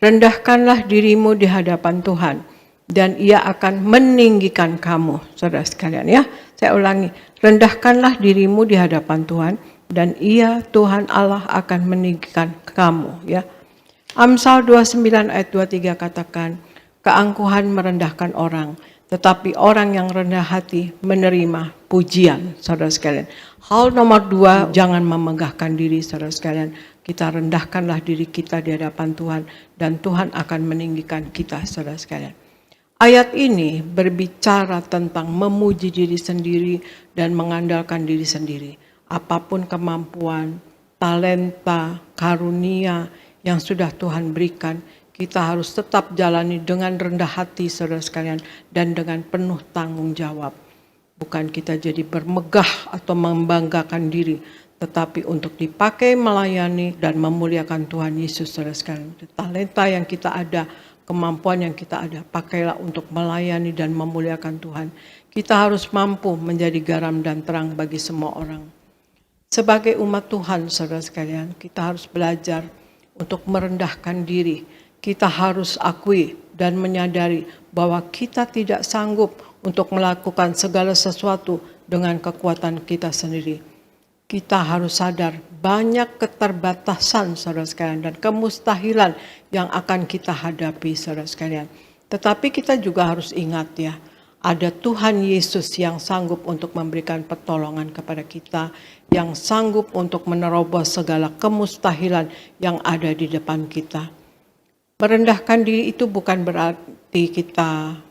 rendahkanlah dirimu di hadapan Tuhan, dan Ia akan meninggikan kamu. Saudara sekalian ya, saya ulangi, rendahkanlah dirimu di hadapan Tuhan, dan Ia, Tuhan Allah, akan meninggikan kamu. Ya. Amsal 29 ayat 23 katakan, keangkuhan merendahkan orang, tetapi orang yang rendah hati menerima pujian. Saudara sekalian, hal nomor 2, jangan memegahkan diri saudara sekalian. Kita rendahkanlah diri kita di hadapan Tuhan, dan Tuhan akan meninggikan kita saudara sekalian. Ayat ini berbicara tentang memuji diri sendiri dan mengandalkan diri sendiri. Apapun kemampuan, talenta, karunia yang sudah Tuhan berikan, kita harus tetap jalani dengan rendah hati saudara sekalian dan dengan penuh tanggung jawab. Bukan kita jadi bermegah atau membanggakan diri, tetapi untuk dipakai melayani dan memuliakan Tuhan Yesus saudara sekalian. Talenta yang kita ada, kemampuan yang kita ada, pakailah untuk melayani dan memuliakan Tuhan. Kita harus mampu menjadi garam dan terang bagi semua orang. Sebagai umat Tuhan, saudara sekalian, kita harus belajar untuk merendahkan diri. Kita harus akui dan menyadari bahwa kita tidak sanggup untuk melakukan segala sesuatu dengan kekuatan kita sendiri. Kita harus sadar banyak keterbatasan saudara sekalian dan kemustahilan yang akan kita hadapi saudara sekalian. Tetapi kita juga harus ingat ya, ada Tuhan Yesus yang sanggup untuk memberikan pertolongan kepada kita, yang sanggup untuk menerobos segala kemustahilan yang ada di depan kita. Merendahkan diri itu bukan berarti kita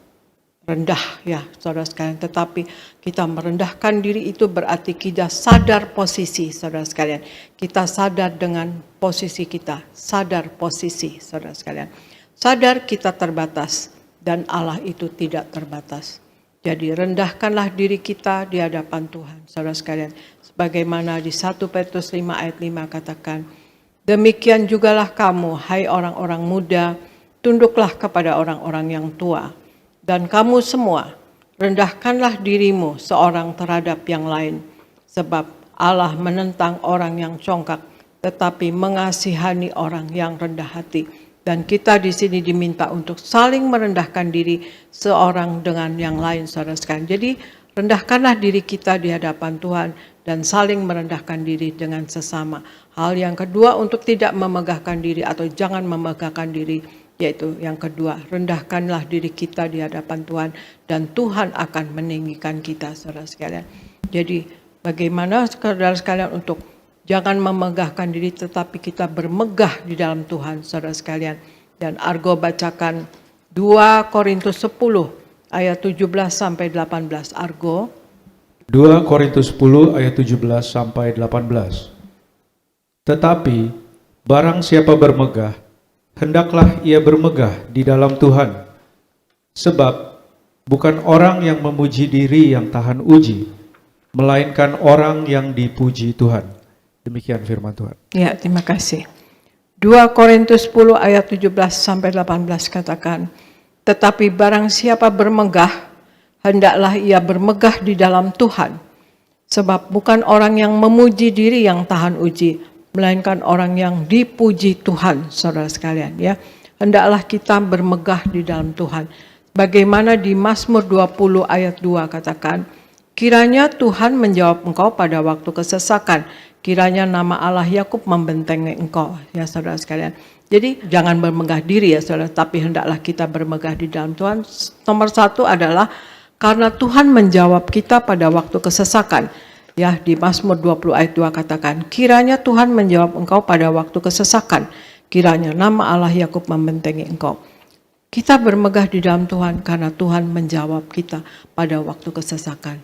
rendah ya saudara sekalian, tetapi kita merendahkan diri itu berarti kita sadar posisi saudara sekalian. Kita sadar dengan posisi kita, sadar posisi saudara sekalian. Sadar kita terbatas dan Allah itu tidak terbatas. Jadi rendahkanlah diri kita di hadapan Tuhan saudara sekalian. Sebagaimana di 1 Petrus 5 ayat 5 katakan, demikian jugalah kamu hai orang-orang muda, tunduklah kepada orang-orang yang tua. Dan kamu semua, rendahkanlah dirimu seorang terhadap yang lain. Sebab Allah menentang orang yang congkak, tetapi mengasihani orang yang rendah hati. Dan kita di sini diminta untuk saling merendahkan diri seorang dengan yang lain, saudara sekalian. Jadi rendahkanlah diri kita di hadapan Tuhan dan saling merendahkan diri dengan sesama. Hal yang kedua untuk tidak memegahkan diri atau jangan memegahkan diri, yaitu yang kedua, rendahkanlah diri kita di hadapan Tuhan dan Tuhan akan meninggikan kita saudara sekalian. Jadi bagaimana saudara sekalian untuk jangan memegahkan diri tetapi kita bermegah di dalam Tuhan saudara sekalian. Dan Argo bacakan 2 Korintus 10 ayat 17 sampai 18 Argo. 2 Korintus 10 ayat 17 sampai 18. Tetapi barang siapa bermegah, hendaklah ia bermegah di dalam Tuhan. Sebab bukan orang yang memuji diri yang tahan uji, melainkan orang yang dipuji Tuhan. Demikian firman Tuhan. Ya, terima kasih. 2 Korintus 10 ayat 17 sampai 18 katakan, tetapi barang siapa bermegah, hendaklah ia bermegah di dalam Tuhan. Sebab bukan orang yang memuji diri yang tahan uji, melainkan orang yang dipuji Tuhan, saudara sekalian ya. Hendaklah kita bermegah di dalam Tuhan. Bagaimana di Mazmur 20 ayat 2 katakan, kiranya Tuhan menjawab engkau pada waktu kesesakan, kiranya nama Allah Yakub membentengi engkau, ya saudara sekalian. Jadi jangan bermegah diri ya saudara, tapi hendaklah kita bermegah di dalam Tuhan. Nomor 1 adalah karena Tuhan menjawab kita pada waktu kesesakan. Ya, di Mazmur 20 ayat 2 katakan, kiranya Tuhan menjawab engkau pada waktu kesesakan, kiranya nama Allah Yakub membentengi engkau. Kita bermegah di dalam Tuhan karena Tuhan menjawab kita pada waktu kesesakan.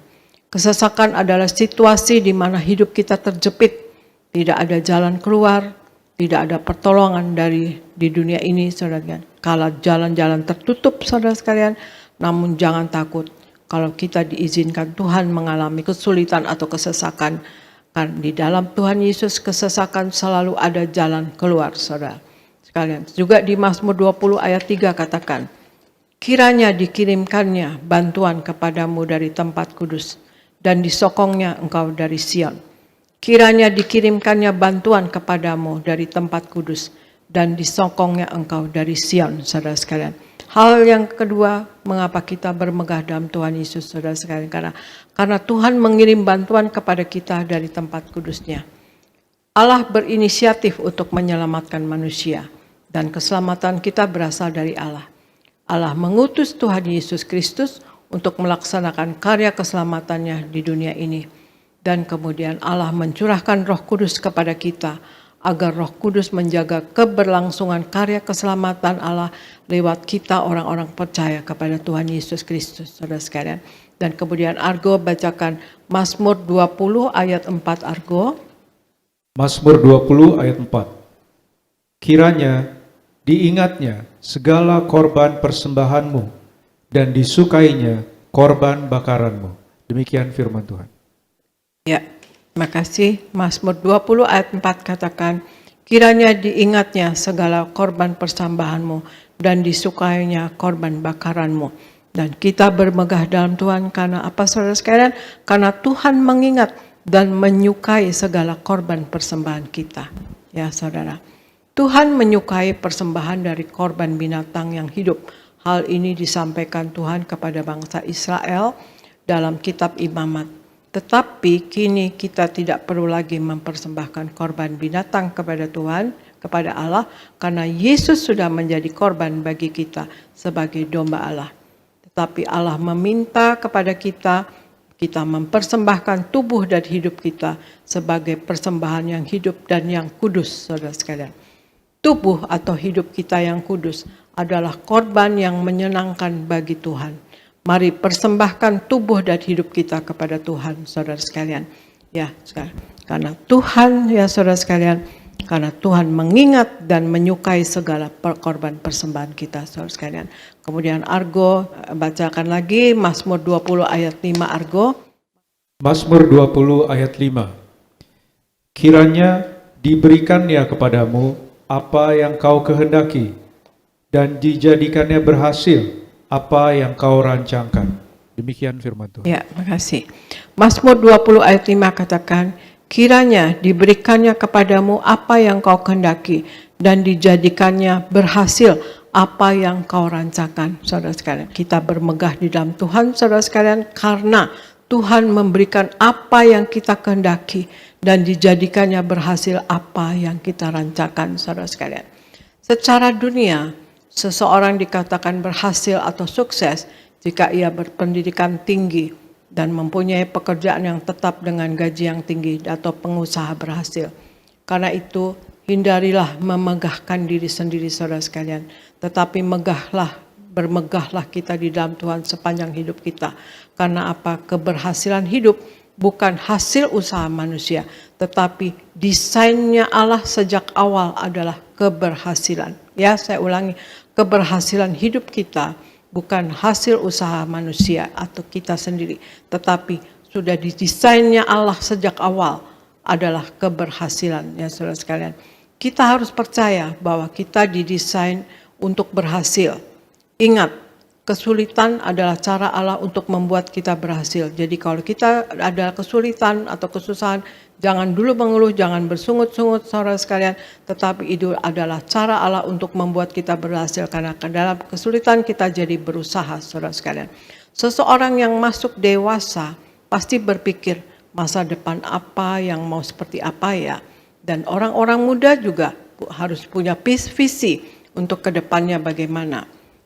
Kesesakan adalah situasi di mana hidup kita terjepit, tidak ada jalan keluar, tidak ada pertolongan di dunia ini, saudara. Kalau jalan-jalan tertutup, saudara sekalian, namun jangan takut. Kalau kita diizinkan Tuhan mengalami kesulitan atau kesesakan, kan di dalam Tuhan Yesus kesesakan selalu ada jalan keluar, saudara sekalian. Juga di Mazmur 20 ayat 3 katakan, kiranya dikirimkannya bantuan kepadamu dari tempat kudus, dan disokongnya engkau dari Sion. Kiranya dikirimkannya bantuan kepadamu dari tempat kudus, dan disokongnya engkau dari Sion, saudara sekalian. Hal yang kedua, mengapa kita bermegah dalam Tuhan Yesus, saudara sekalian? Karena Tuhan mengirim bantuan kepada kita dari tempat kudusnya. Allah berinisiatif untuk menyelamatkan manusia, dan keselamatan kita berasal dari Allah. Allah mengutus Tuhan Yesus Kristus untuk melaksanakan karya keselamatannya di dunia ini. Dan kemudian Allah mencurahkan Roh Kudus kepada kita, agar Roh Kudus menjaga keberlangsungan karya keselamatan Allah lewat kita orang-orang percaya kepada Tuhan Yesus Kristus, saudara sekalian. Dan kemudian Argo bacakan Mazmur 20 ayat 4, Argo. Mazmur 20 ayat 4. Kiranya diingatnya segala korban persembahanmu dan disukainya korban bakaranmu. Demikian firman Tuhan. Ya, terima kasih. Mazmur 20 ayat 4 katakan, kiranya diingatnya segala korban persembahanmu dan disukainya korban bakaranmu. Dan kita bermegah dalam Tuhan karena apa, saudara sekalian? Karena Tuhan mengingat dan menyukai segala korban persembahan kita. Ya saudara, Tuhan menyukai persembahan dari korban binatang yang hidup. Hal ini disampaikan Tuhan kepada bangsa Israel dalam kitab Imamat. Tetapi kini kita tidak perlu lagi mempersembahkan korban binatang kepada Tuhan, kepada Allah, karena Yesus sudah menjadi korban bagi kita sebagai domba Allah. Tetapi Allah meminta kepada kita mempersembahkan tubuh dan hidup kita sebagai persembahan yang hidup dan yang kudus, saudara sekalian. Tubuh atau hidup kita yang kudus adalah korban yang menyenangkan bagi Tuhan. Mari persembahkan tubuh dan hidup kita kepada Tuhan, saudara sekalian. Ya, karena Tuhan, ya saudara sekalian, karena Tuhan mengingat dan menyukai segala korban persembahan kita, saudara sekalian. Kemudian Argo bacakan lagi Mazmur 20 ayat 5, Argo. Mazmur 20 ayat 5. Kiranya diberikannya kepadamu apa yang kau kehendaki, dan dijadikannya berhasil apa yang kau rancangkan. Demikian firman Tuhan. Ya, makasih. Mazmur 20 ayat 5 katakan, kiranya diberikannya kepadamu apa yang kau kehendaki dan dijadikannya berhasil apa yang kau rancangkan. Saudara sekalian, kita bermegah di dalam Tuhan, saudara sekalian, karena Tuhan memberikan apa yang kita kehendaki dan dijadikannya berhasil apa yang kita rancangkan, saudara sekalian. Secara dunia, seseorang dikatakan berhasil atau sukses jika ia berpendidikan tinggi dan mempunyai pekerjaan yang tetap dengan gaji yang tinggi atau pengusaha berhasil. Karena itu, hindarilah memegahkan diri sendiri, saudara sekalian. Tetapi bermegahlah kita di dalam Tuhan sepanjang hidup kita. Karena apa? Keberhasilan hidup bukan hasil usaha manusia, tetapi desainnya Allah sejak awal adalah keberhasilan. Ya, saya ulangi. Keberhasilan hidup kita bukan hasil usaha manusia atau kita sendiri, tetapi sudah didesainnya Allah sejak awal adalah keberhasilan, ya saudara sekalian. Kita harus percaya bahwa kita didesain untuk berhasil. Ingat, kesulitan adalah cara Allah untuk membuat kita berhasil. Jadi kalau kita ada kesulitan atau kesusahan, jangan dulu mengeluh, jangan bersungut-sungut, saudara sekalian. Tetapi itu adalah cara Allah untuk membuat kita berhasil. Karena dalam kesulitan kita jadi berusaha, saudara sekalian. Seseorang yang masuk dewasa pasti berpikir masa depan apa, yang mau seperti apa ya. Dan orang-orang muda juga harus punya visi untuk kedepannya bagaimana.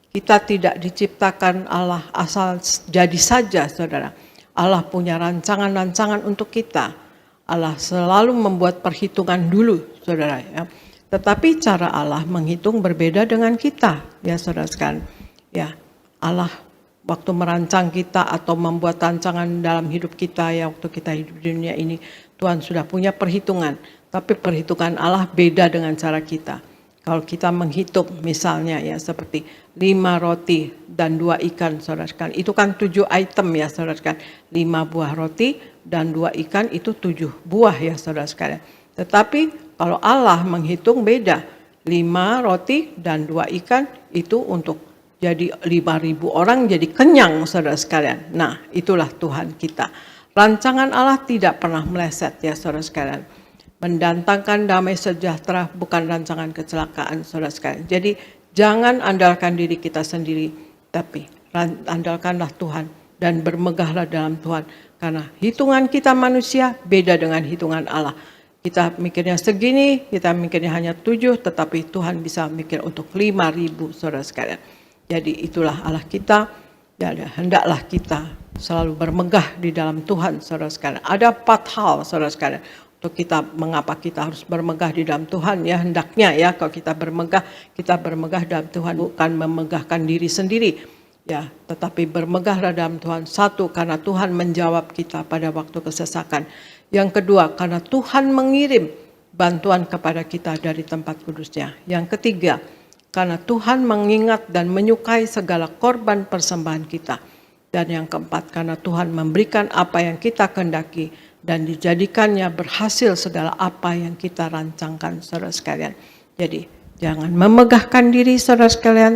Kita tidak diciptakan Allah asal jadi saja, saudara. Allah punya rancangan-rancangan untuk kita. Allah selalu membuat perhitungan dulu, saudara. Ya. Tetapi cara Allah menghitung berbeda dengan kita, ya saudara sekalian. Ya, Allah waktu merancang kita atau membuat rancangan dalam hidup kita, ya waktu kita hidup di dunia ini, Tuhan sudah punya perhitungan. Tapi perhitungan Allah beda dengan cara kita. Kalau kita menghitung misalnya ya seperti 5 roti dan 2 ikan, saudara sekalian. Itu kan 7 item ya saudara sekalian. 5 buah roti dan 2 ikan itu 7 buah ya saudara sekalian. Tetapi kalau Allah menghitung beda. 5 roti dan 2 ikan itu untuk jadi 5.000 orang jadi kenyang saudara sekalian. Nah itulah Tuhan kita. Rancangan Allah tidak pernah meleset ya saudara sekalian. Mendatangkan damai sejahtera bukan rancangan kecelakaan saudara sekalian. Jadi jangan andalkan diri kita sendiri, tapi andalkanlah Tuhan dan bermegahlah dalam Tuhan. Karena hitungan kita manusia beda dengan hitungan Allah. Kita mikirnya segini, kita mikirnya hanya 7, tetapi Tuhan bisa mikir untuk 5.000 saudara sekalian. Jadi itulah Allah kita, dan hendaklah kita selalu bermegah di dalam Tuhan saudara sekalian. Ada 4 hal saudara sekalian. Untuk kita, mengapa kita harus bermegah di dalam Tuhan ya, hendaknya ya kalau kita bermegah dalam Tuhan, bukan memegahkan diri sendiri ya, tetapi bermegahlah dalam Tuhan. 1, karena Tuhan menjawab kita pada waktu kesesakan. Yang kedua, karena Tuhan mengirim bantuan kepada kita dari tempat kudusnya. Yang ketiga, karena Tuhan mengingat dan menyukai segala korban persembahan kita. Dan yang keempat, karena Tuhan memberikan apa yang kita kehendaki dan dijadikannya berhasil segala apa yang kita rancangkan saudara sekalian. Jadi jangan memegahkan diri saudara sekalian,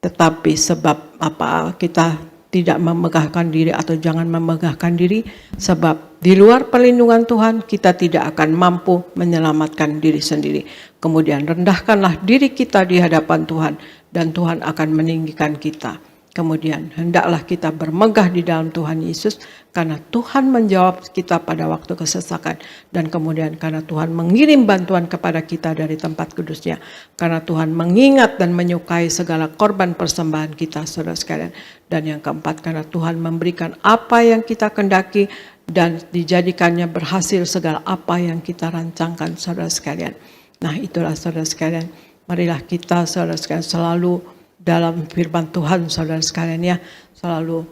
tetapi sebab apa kita tidak memegahkan diri atau jangan memegahkan diri, sebab di luar perlindungan Tuhan kita tidak akan mampu menyelamatkan diri sendiri. Kemudian rendahkanlah diri kita di hadapan Tuhan dan Tuhan akan meninggikan kita. Kemudian hendaklah kita bermegah di dalam Tuhan Yesus karena Tuhan menjawab kita pada waktu kesesakan. Dan kemudian karena Tuhan mengirim bantuan kepada kita dari tempat kudusnya. Karena Tuhan mengingat dan menyukai segala korban persembahan kita saudara sekalian. Dan yang keempat, karena Tuhan memberikan apa yang kita kehendaki dan dijadikannya berhasil segala apa yang kita rancangkan saudara sekalian. Nah itulah saudara sekalian, marilah kita saudara sekalian selalu dalam firman Tuhan saudara sekalian ya, selalu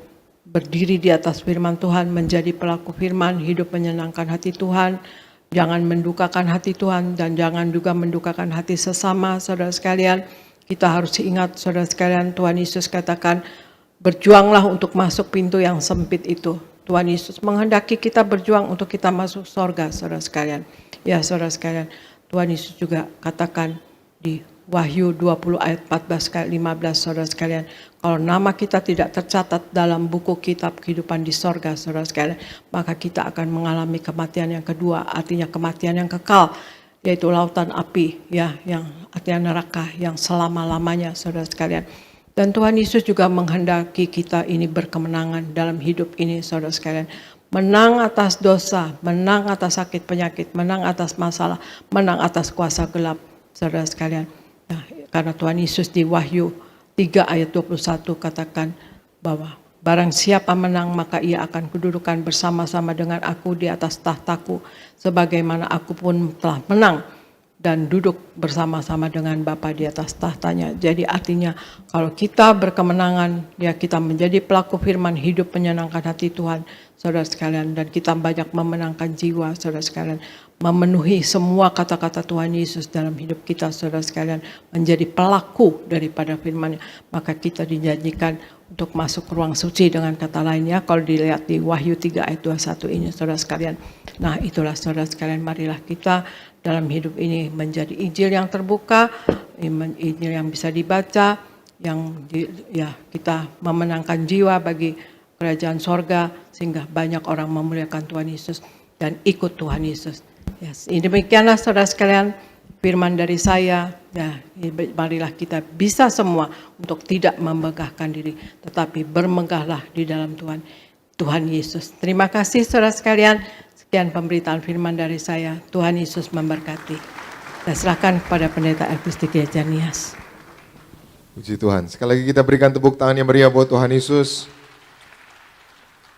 berdiri di atas firman Tuhan, menjadi pelaku firman, hidup menyenangkan hati Tuhan, jangan mendukakan hati Tuhan dan jangan juga mendukakan hati sesama saudara sekalian. Kita harus ingat saudara sekalian, Tuhan Yesus katakan berjuanglah untuk masuk pintu yang sempit itu. Tuhan Yesus menghendaki kita berjuang untuk kita masuk sorga saudara sekalian. Ya saudara sekalian, Tuhan Yesus juga katakan di Wahyu 20 ayat 14-15 saudara sekalian. Kalau nama kita tidak tercatat dalam buku kitab kehidupan di sorga saudara sekalian, maka kita akan mengalami kematian yang kedua, artinya kematian yang kekal, yaitu lautan api ya, yang artinya neraka yang selama-lamanya saudara sekalian. Dan Tuhan Yesus juga menghendaki kita ini berkemenangan dalam hidup ini saudara sekalian. Menang atas dosa, menang atas sakit penyakit, menang atas masalah, menang atas kuasa gelap saudara sekalian. Nah, karena Tuhan Yesus di Wahyu 3 ayat 21 katakan bahwa barang siapa menang maka ia akan kududukan bersama-sama dengan aku di atas tahtaku sebagaimana aku pun telah menang dan duduk bersama-sama dengan Bapa di atas tahtanya. Jadi artinya kalau kita berkemenangan ya kita menjadi pelaku firman, hidup menyenangkan hati Tuhan saudara sekalian, dan kita banyak memenangkan jiwa saudara sekalian, memenuhi semua kata-kata Tuhan Yesus dalam hidup kita saudara sekalian, menjadi pelaku daripada firman-Nya, maka kita dijanjikan untuk masuk ruang suci dengan kata lainnya kalau dilihat di Wahyu 3 ayat 21 ini saudara sekalian. Nah itulah saudara sekalian, marilah kita dalam hidup ini menjadi Injil yang terbuka, Injil yang bisa dibaca, yang kita memenangkan jiwa bagi kerajaan sorga sehingga banyak orang memuliakan Tuhan Yesus dan ikut Tuhan Yesus. Yes. Demikianlah saudara sekalian firman dari saya. Ya, marilah kita bisa semua untuk tidak memegahkan diri, tetapi bermegahlah di dalam Tuhan Yesus. Terima kasih saudara sekalian. Sekian pemberitaan firman dari saya. Tuhan Yesus memberkati. Saya serahkan kepada Pendeta Elvis di Gereja Nias. Puji Tuhan. Sekali lagi kita berikan tepuk tangan yang meriah buat Tuhan Yesus.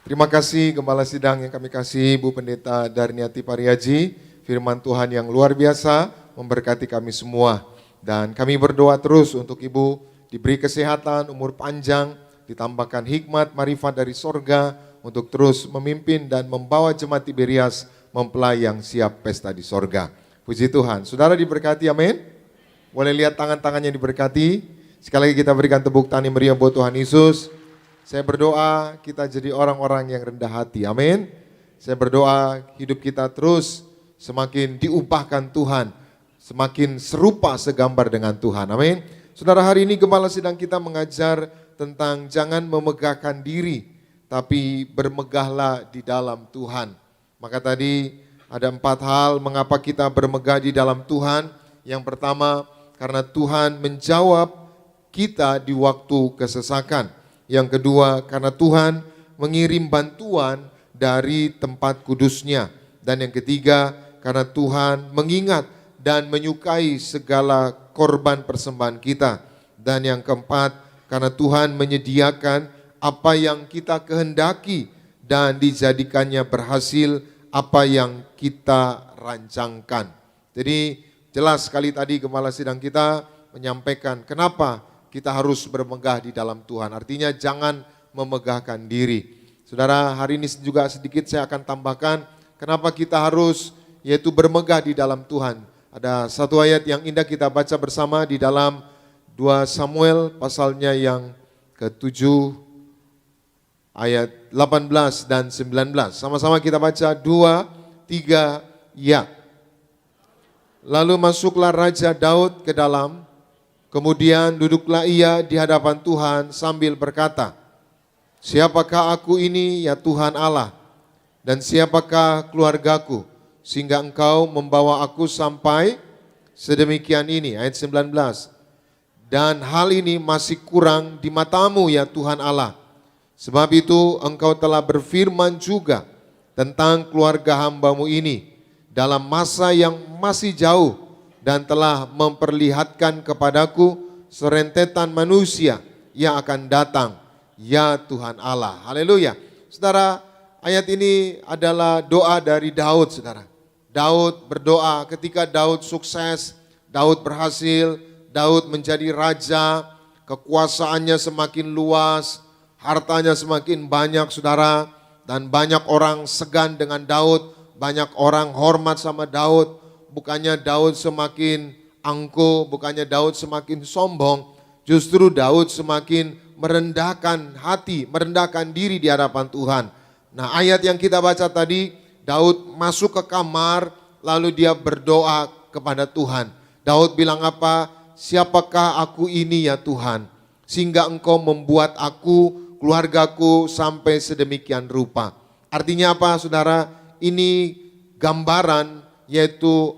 Terima kasih Gembala Sidang yang kami kasih, Bu Pendeta Darniati Pariaji. Firman Tuhan yang luar biasa memberkati kami semua. Dan kami berdoa terus untuk Ibu diberi kesehatan, umur panjang, ditambahkan hikmat, marifat dari sorga untuk terus memimpin dan membawa jemaat Tiberias mempelai yang siap pesta di sorga. Puji Tuhan. Saudara diberkati, amin. Boleh lihat tangan-tangannya diberkati. Sekali lagi kita berikan tepuk tangan meriah buat Tuhan Yesus. Saya berdoa kita jadi orang-orang yang rendah hati, amin. Saya berdoa hidup kita terus semakin diubahkan Tuhan, semakin serupa segambar dengan Tuhan, amin. Saudara, hari ini Gembala Sidang kita mengajar tentang jangan memegahkan diri, tapi bermegahlah di dalam Tuhan. Maka tadi ada 4 hal mengapa kita bermegah di dalam Tuhan. Yang pertama, karena Tuhan menjawab kita di waktu kesesakan. Yang kedua, karena Tuhan mengirim bantuan dari tempat kudusnya. Dan yang ketiga, karena Tuhan mengingat dan menyukai segala korban persembahan kita. Dan yang keempat, karena Tuhan menyediakan apa yang kita kehendaki dan dijadikannya berhasil apa yang kita rancangkan. Jadi jelas sekali tadi Gembala Sidang kita menyampaikan kenapa kita harus bermegah di dalam Tuhan. Artinya jangan memegahkan diri. Saudara, hari ini juga sedikit saya akan tambahkan kenapa kita harus yaitu bermegah di dalam Tuhan. Ada satu ayat yang indah kita baca bersama di dalam 2 Samuel pasalnya yang ke-7 ayat 18 dan 19. Sama-sama kita baca 2, 3, ya. Lalu masuklah Raja Daud ke dalam. Kemudian duduklah ia di hadapan Tuhan sambil berkata, siapakah aku ini ya Tuhan Allah, dan siapakah keluargaku, sehingga engkau membawa aku sampai sedemikian ini. Ayat 19, dan hal ini masih kurang di matamu ya Tuhan Allah, sebab itu engkau telah berfirman juga tentang keluarga hambamu ini dalam masa yang masih jauh, dan telah memperlihatkan kepadaku serentetan manusia yang akan datang, ya Tuhan Allah. Haleluya. Saudara, ayat ini adalah doa dari Daud, saudara. Daud berdoa ketika Daud sukses, Daud berhasil, Daud menjadi raja, kekuasaannya semakin luas, hartanya semakin banyak, saudara. Dan banyak orang segan dengan Daud, banyak orang hormat sama Daud. Bukannya Daud semakin angkuh, bukannya Daud semakin sombong, justru Daud semakin merendahkan hati, merendahkan diri di hadapan Tuhan. Nah, ayat yang kita baca tadi, Daud masuk ke kamar, lalu dia berdoa kepada Tuhan. Daud bilang apa? Siapakah aku ini ya Tuhan, sehingga engkau membuat aku, keluargaku sampai sedemikian rupa. Artinya apa, saudara? Ini gambaran yaitu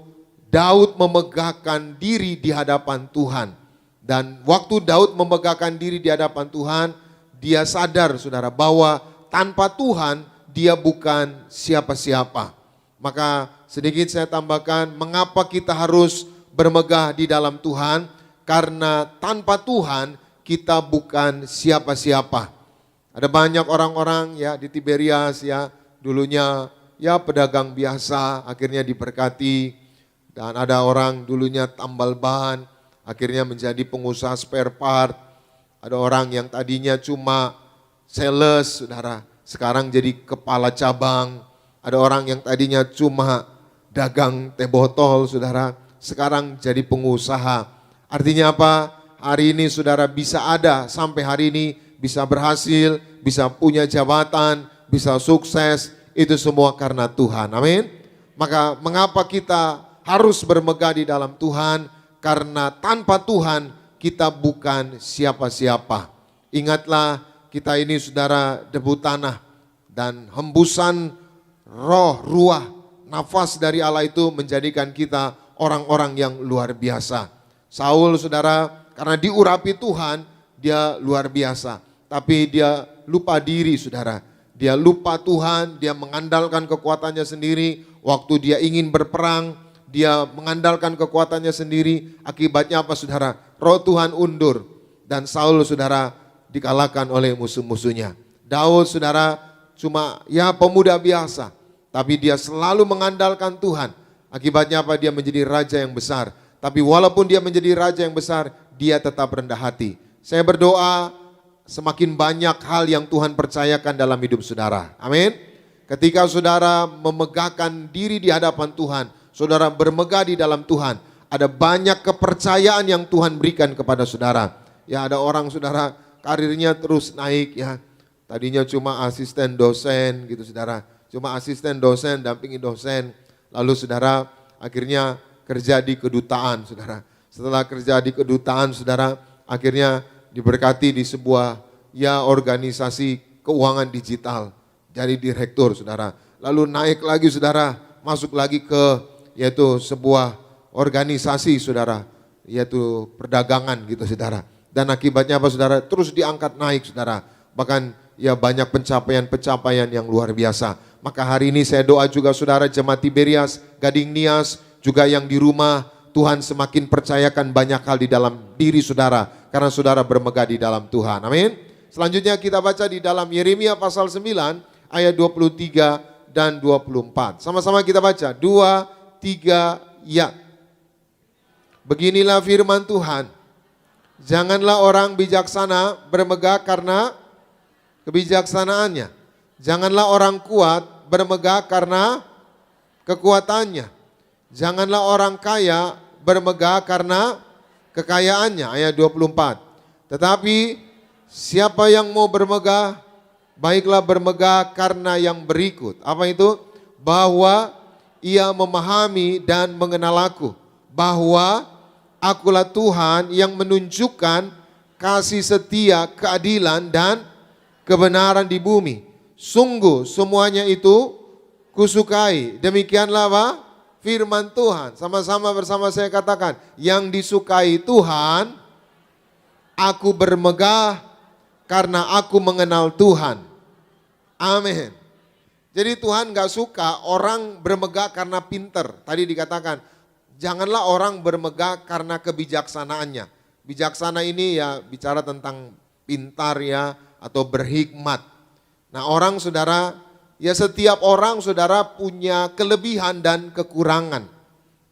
Daud memegahkan diri di hadapan Tuhan. Dan waktu Daud memegahkan diri di hadapan Tuhan, dia sadar, saudara, bahwa tanpa Tuhan dia bukan siapa-siapa. Maka sedikit saya tambahkan, mengapa kita harus bermegah di dalam Tuhan? Karena tanpa Tuhan kita bukan siapa-siapa. Ada banyak orang-orang ya di Tiberias ya, dulunya ya pedagang biasa, akhirnya diberkati. Dan ada orang dulunya tambal ban, akhirnya menjadi pengusaha spare part. Ada orang yang tadinya cuma sales, saudara, sekarang jadi kepala cabang. Ada orang yang tadinya cuma dagang teh botol, saudara, sekarang jadi pengusaha. Artinya apa? Hari ini saudara bisa ada, sampai hari ini bisa berhasil, bisa punya jabatan, bisa sukses, itu semua karena Tuhan, amin. Maka mengapa kita harus bermegah di dalam Tuhan? Karena tanpa Tuhan kita bukan siapa-siapa. Ingatlah, kita ini saudara debu tanah, dan hembusan roh, ruah, nafas dari Allah itu menjadikan kita orang-orang yang luar biasa. Saul, saudara, karena diurapi Tuhan, dia luar biasa. Tapi dia lupa diri, saudara. Dia lupa Tuhan, dia mengandalkan kekuatannya sendiri. Waktu dia ingin berperang, dia mengandalkan kekuatannya sendiri. Akibatnya apa, saudara? Roh Tuhan undur. Dan Saul, saudara, dikalahkan oleh musuh-musuhnya. Daud, saudara, cuma ya pemuda biasa. Tapi dia selalu mengandalkan Tuhan. Akibatnya apa? Dia menjadi raja yang besar. Tapi walaupun dia menjadi raja yang besar, dia tetap rendah hati. Saya berdoa semakin banyak hal yang Tuhan percayakan dalam hidup saudara. Amin. Ketika saudara memegahkan diri di hadapan Tuhan, saudara bermegah di dalam Tuhan, ada banyak kepercayaan yang Tuhan berikan kepada saudara. Ya, ada orang saudara karirnya terus naik ya. Tadinya cuma asisten dosen gitu saudara. Cuma asisten dosen, dampingi dosen. Lalu saudara akhirnya kerja di kedutaan saudara. Setelah kerja di kedutaan saudara, akhirnya diberkati di sebuah ya organisasi keuangan digital. Jadi direktur saudara. Lalu naik lagi saudara, masuk lagi ke yaitu sebuah organisasi saudara. Yaitu perdagangan gitu saudara. Dan akibatnya apa saudara? Terus diangkat naik saudara. Bahkan ya banyak pencapaian-pencapaian yang luar biasa. Maka hari ini saya doa juga saudara jemaat Tiberias, Gading Nias, juga yang di rumah, Tuhan semakin percayakan banyak hal di dalam diri saudara. Karena saudara bermegah di dalam Tuhan. Amin. Selanjutnya kita baca di dalam Yeremia pasal 9 ayat 23 dan 24. Sama-sama kita baca. 2, 3, ya. Beginilah firman Tuhan. Janganlah orang bijaksana bermegah karena kebijaksanaannya. Janganlah orang kuat bermegah karena kekuatannya. Janganlah orang kaya bermegah karena kekayaannya. Ayat 24. Tetapi siapa yang mau bermegah, baiklah bermegah karena yang berikut. Apa itu? Bahwa ia memahami dan mengenal aku. Bahwa akulah Tuhan yang menunjukkan kasih setia, keadilan dan kebenaran di bumi. Sungguh semuanya itu kusukai. Demikianlah apa? Firman Tuhan. Sama-sama bersama saya katakan, yang disukai Tuhan, aku bermegah karena aku mengenal Tuhan. Amin. Jadi Tuhan gak suka orang bermegah karena pinter. Tadi dikatakan, janganlah orang bermegah karena kebijaksanaannya. Bijaksana ini ya bicara tentang pintar ya, atau berhikmat. Nah orang saudara, ya setiap orang saudara punya kelebihan dan kekurangan.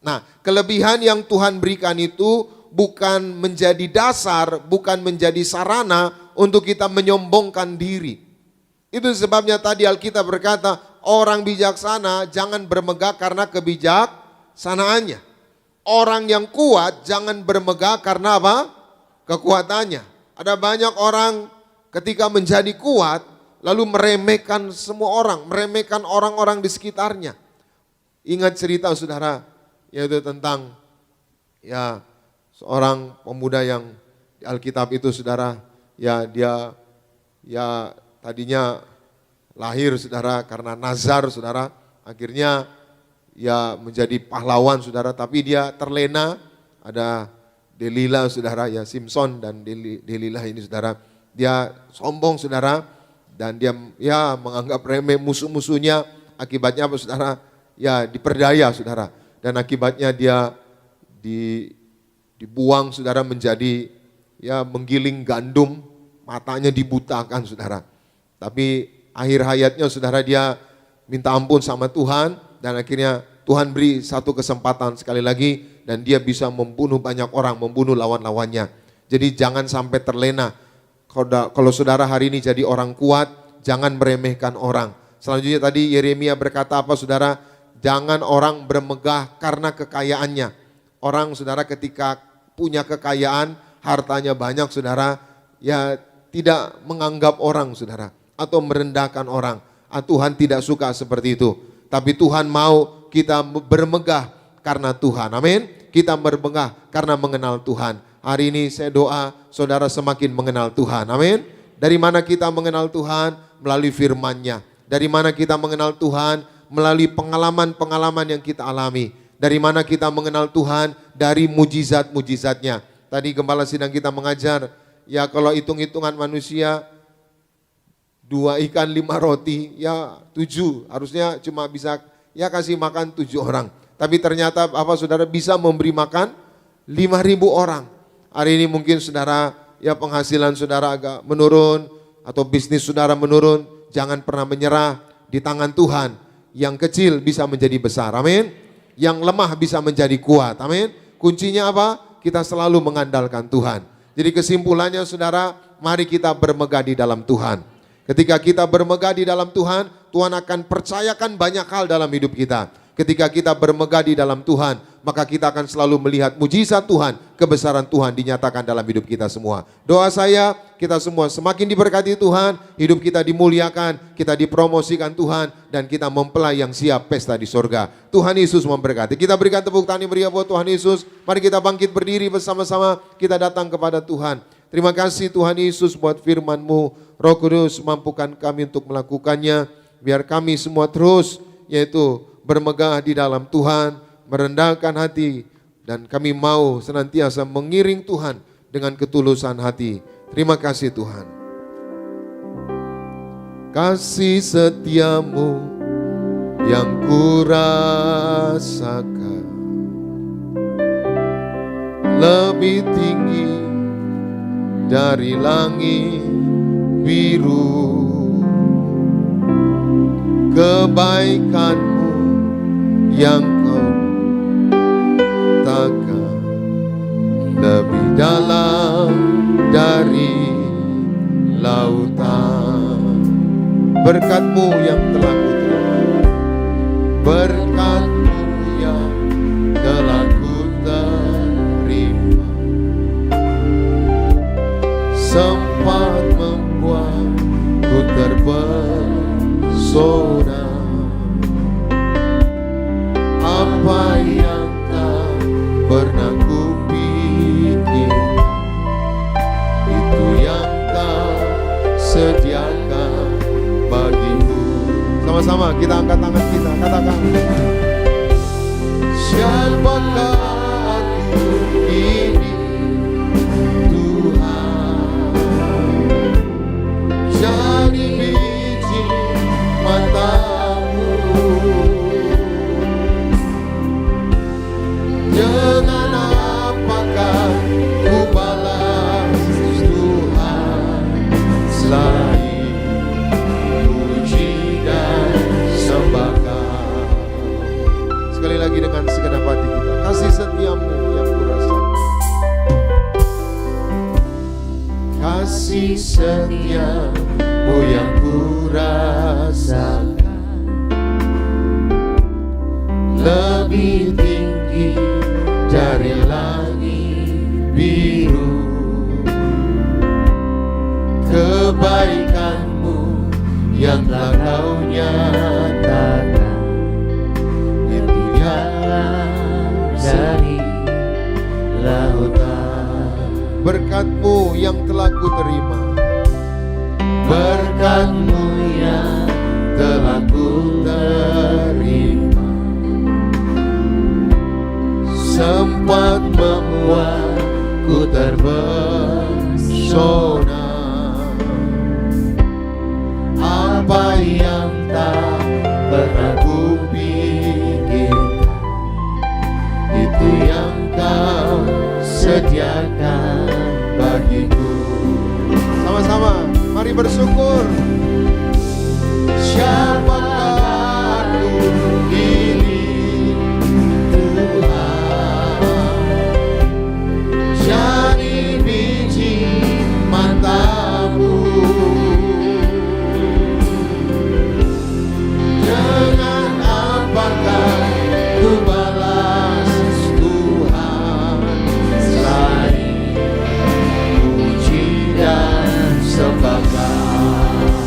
Nah kelebihan yang Tuhan berikan itu bukan menjadi dasar, bukan menjadi sarana untuk kita menyombongkan diri. Itu sebabnya tadi Alkitab berkata, orang bijaksana jangan bermegah karena kebijaksanaannya. Orang yang kuat jangan bermegah karena apa? Kekuatannya. Ada banyak orang ketika menjadi kuat, lalu meremehkan semua orang, meremehkan orang-orang di sekitarnya. Ingat cerita saudara, yaitu tentang ya seorang pemuda yang di Alkitab itu saudara, ya dia ya tadinya lahir saudara karena nazar saudara, akhirnya ya menjadi pahlawan saudara, tapi dia terlena. Ada Delila saudara, ya Simpson dan Delila ini saudara, dia sombong saudara, dan dia ya menganggap remeh musuh-musuhnya. Akibatnya apa saudara? Ya diperdaya saudara, dan akibatnya dia dibuang saudara menjadi ya menggiling gandum, matanya dibutakan saudara. Tapi akhir hayatnya saudara dia minta ampun sama Tuhan, dan akhirnya Tuhan beri satu kesempatan sekali lagi, dan dia bisa membunuh banyak orang, membunuh lawan-lawannya. Jadi jangan sampai terlena. Kalau saudara hari ini jadi orang kuat, jangan meremehkan orang. Selanjutnya tadi Yeremia berkata apa saudara? Jangan orang bermegah karena kekayaannya. Orang saudara ketika punya kekayaan, hartanya banyak saudara, ya tidak menganggap orang saudara, atau merendahkan orang. Tuhan tidak suka seperti itu. Tapi Tuhan mau kita bermegah karena Tuhan. Amin. Kita bermegah karena mengenal Tuhan. Hari ini saya doa saudara semakin mengenal Tuhan. Amin. Dari mana kita mengenal Tuhan? Melalui firman-Nya. Dari mana kita mengenal Tuhan? Melalui pengalaman-pengalaman yang kita alami. Dari mana kita mengenal Tuhan? Dari mujizat-mujizatnya. Tadi gembala sidang kita mengajar, ya kalau hitung-hitungan manusia, 2 ikan 5 roti, ya 7, harusnya cuma bisa ya kasih makan 7 orang. Tapi ternyata apa saudara bisa memberi makan 5.000 orang. Hari ini mungkin saudara ya penghasilan saudara agak menurun, atau bisnis saudara menurun, jangan pernah menyerah di tangan Tuhan. Yang kecil bisa menjadi besar, amin. Yang lemah bisa menjadi kuat, amin. Kuncinya apa? Kita selalu mengandalkan Tuhan. Jadi kesimpulannya saudara, mari kita bermegah di dalam Tuhan. Ketika kita bermegah di dalam Tuhan, Tuhan akan percayakan banyak hal dalam hidup kita. Ketika kita bermegah di dalam Tuhan, maka kita akan selalu melihat mujizat Tuhan, kebesaran Tuhan dinyatakan dalam hidup kita semua. Doa saya, kita semua semakin diberkati Tuhan, hidup kita dimuliakan, kita dipromosikan Tuhan, dan kita mempelai yang siap pesta di sorga. Tuhan Yesus memberkati. Kita berikan tepuk tangan yang meriah buat Tuhan Yesus. Mari kita bangkit berdiri bersama-sama, kita datang kepada Tuhan. Terima kasih Tuhan Yesus buat firman-Mu. Roh Kudus mampukan kami untuk melakukannya. Biar kami semua terus yaitu bermegah di dalam Tuhan, merendahkan hati, dan kami mau senantiasa mengiring Tuhan dengan ketulusan hati. Terima kasih Tuhan. Kasih setiamu yang kurasakan lebih tinggi dari langit biru. Kebaikanmu yang kau takkan lebih dalam dari lautan. Berkat-Mu yang telah kuterima, berkat-Mu yang telah kuterima, sempat membuatku terpesona. Apa yang tak pernah kupikir, itu yang kau sediakan bagiku. Sama-sama kita angkat tangan kita, katakan, siapakah aku ini Tuhan, jadi biji mata-Mu. Dengan apakah ku balas Tuhan selain puji dan sembah Kau. Sekali lagi dengan segenap hati kita, kasih setiamu yang kurasakan, kasih setiamu yang kurasakan lebih tinggi dari langit biru. Kebaikan-Mu yang telah Kau nyatakan, itu dalam dari lautan. Berkat-Mu yang telah kuterima, berkat-Mu yang telah kuterima, sempat membuatku terpesona. Apa yang tak pernah kupikirkan, itu yang Kau sediakan bagiku. Sama-sama, mari bersyukur. Siapakah aku ini Tuhan, jadi biji mata-Mu. Dengan apakah ku balas Tuhan selain puji dan sembah Kau.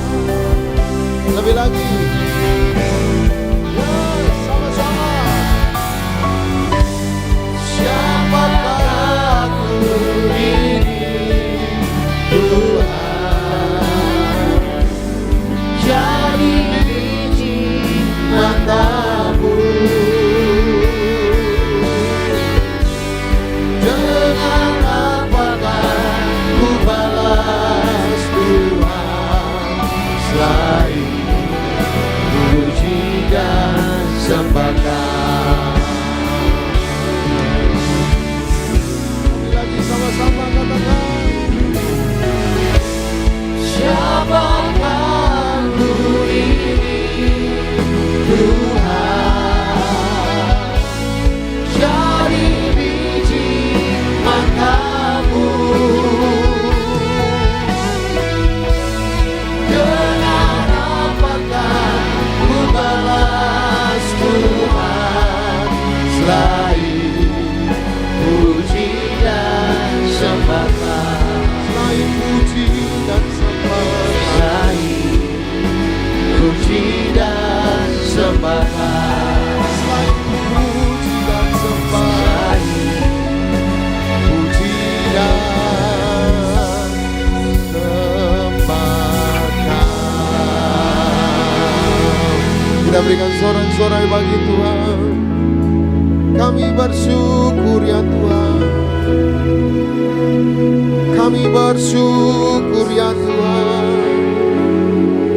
bersyukur ya Tuhan,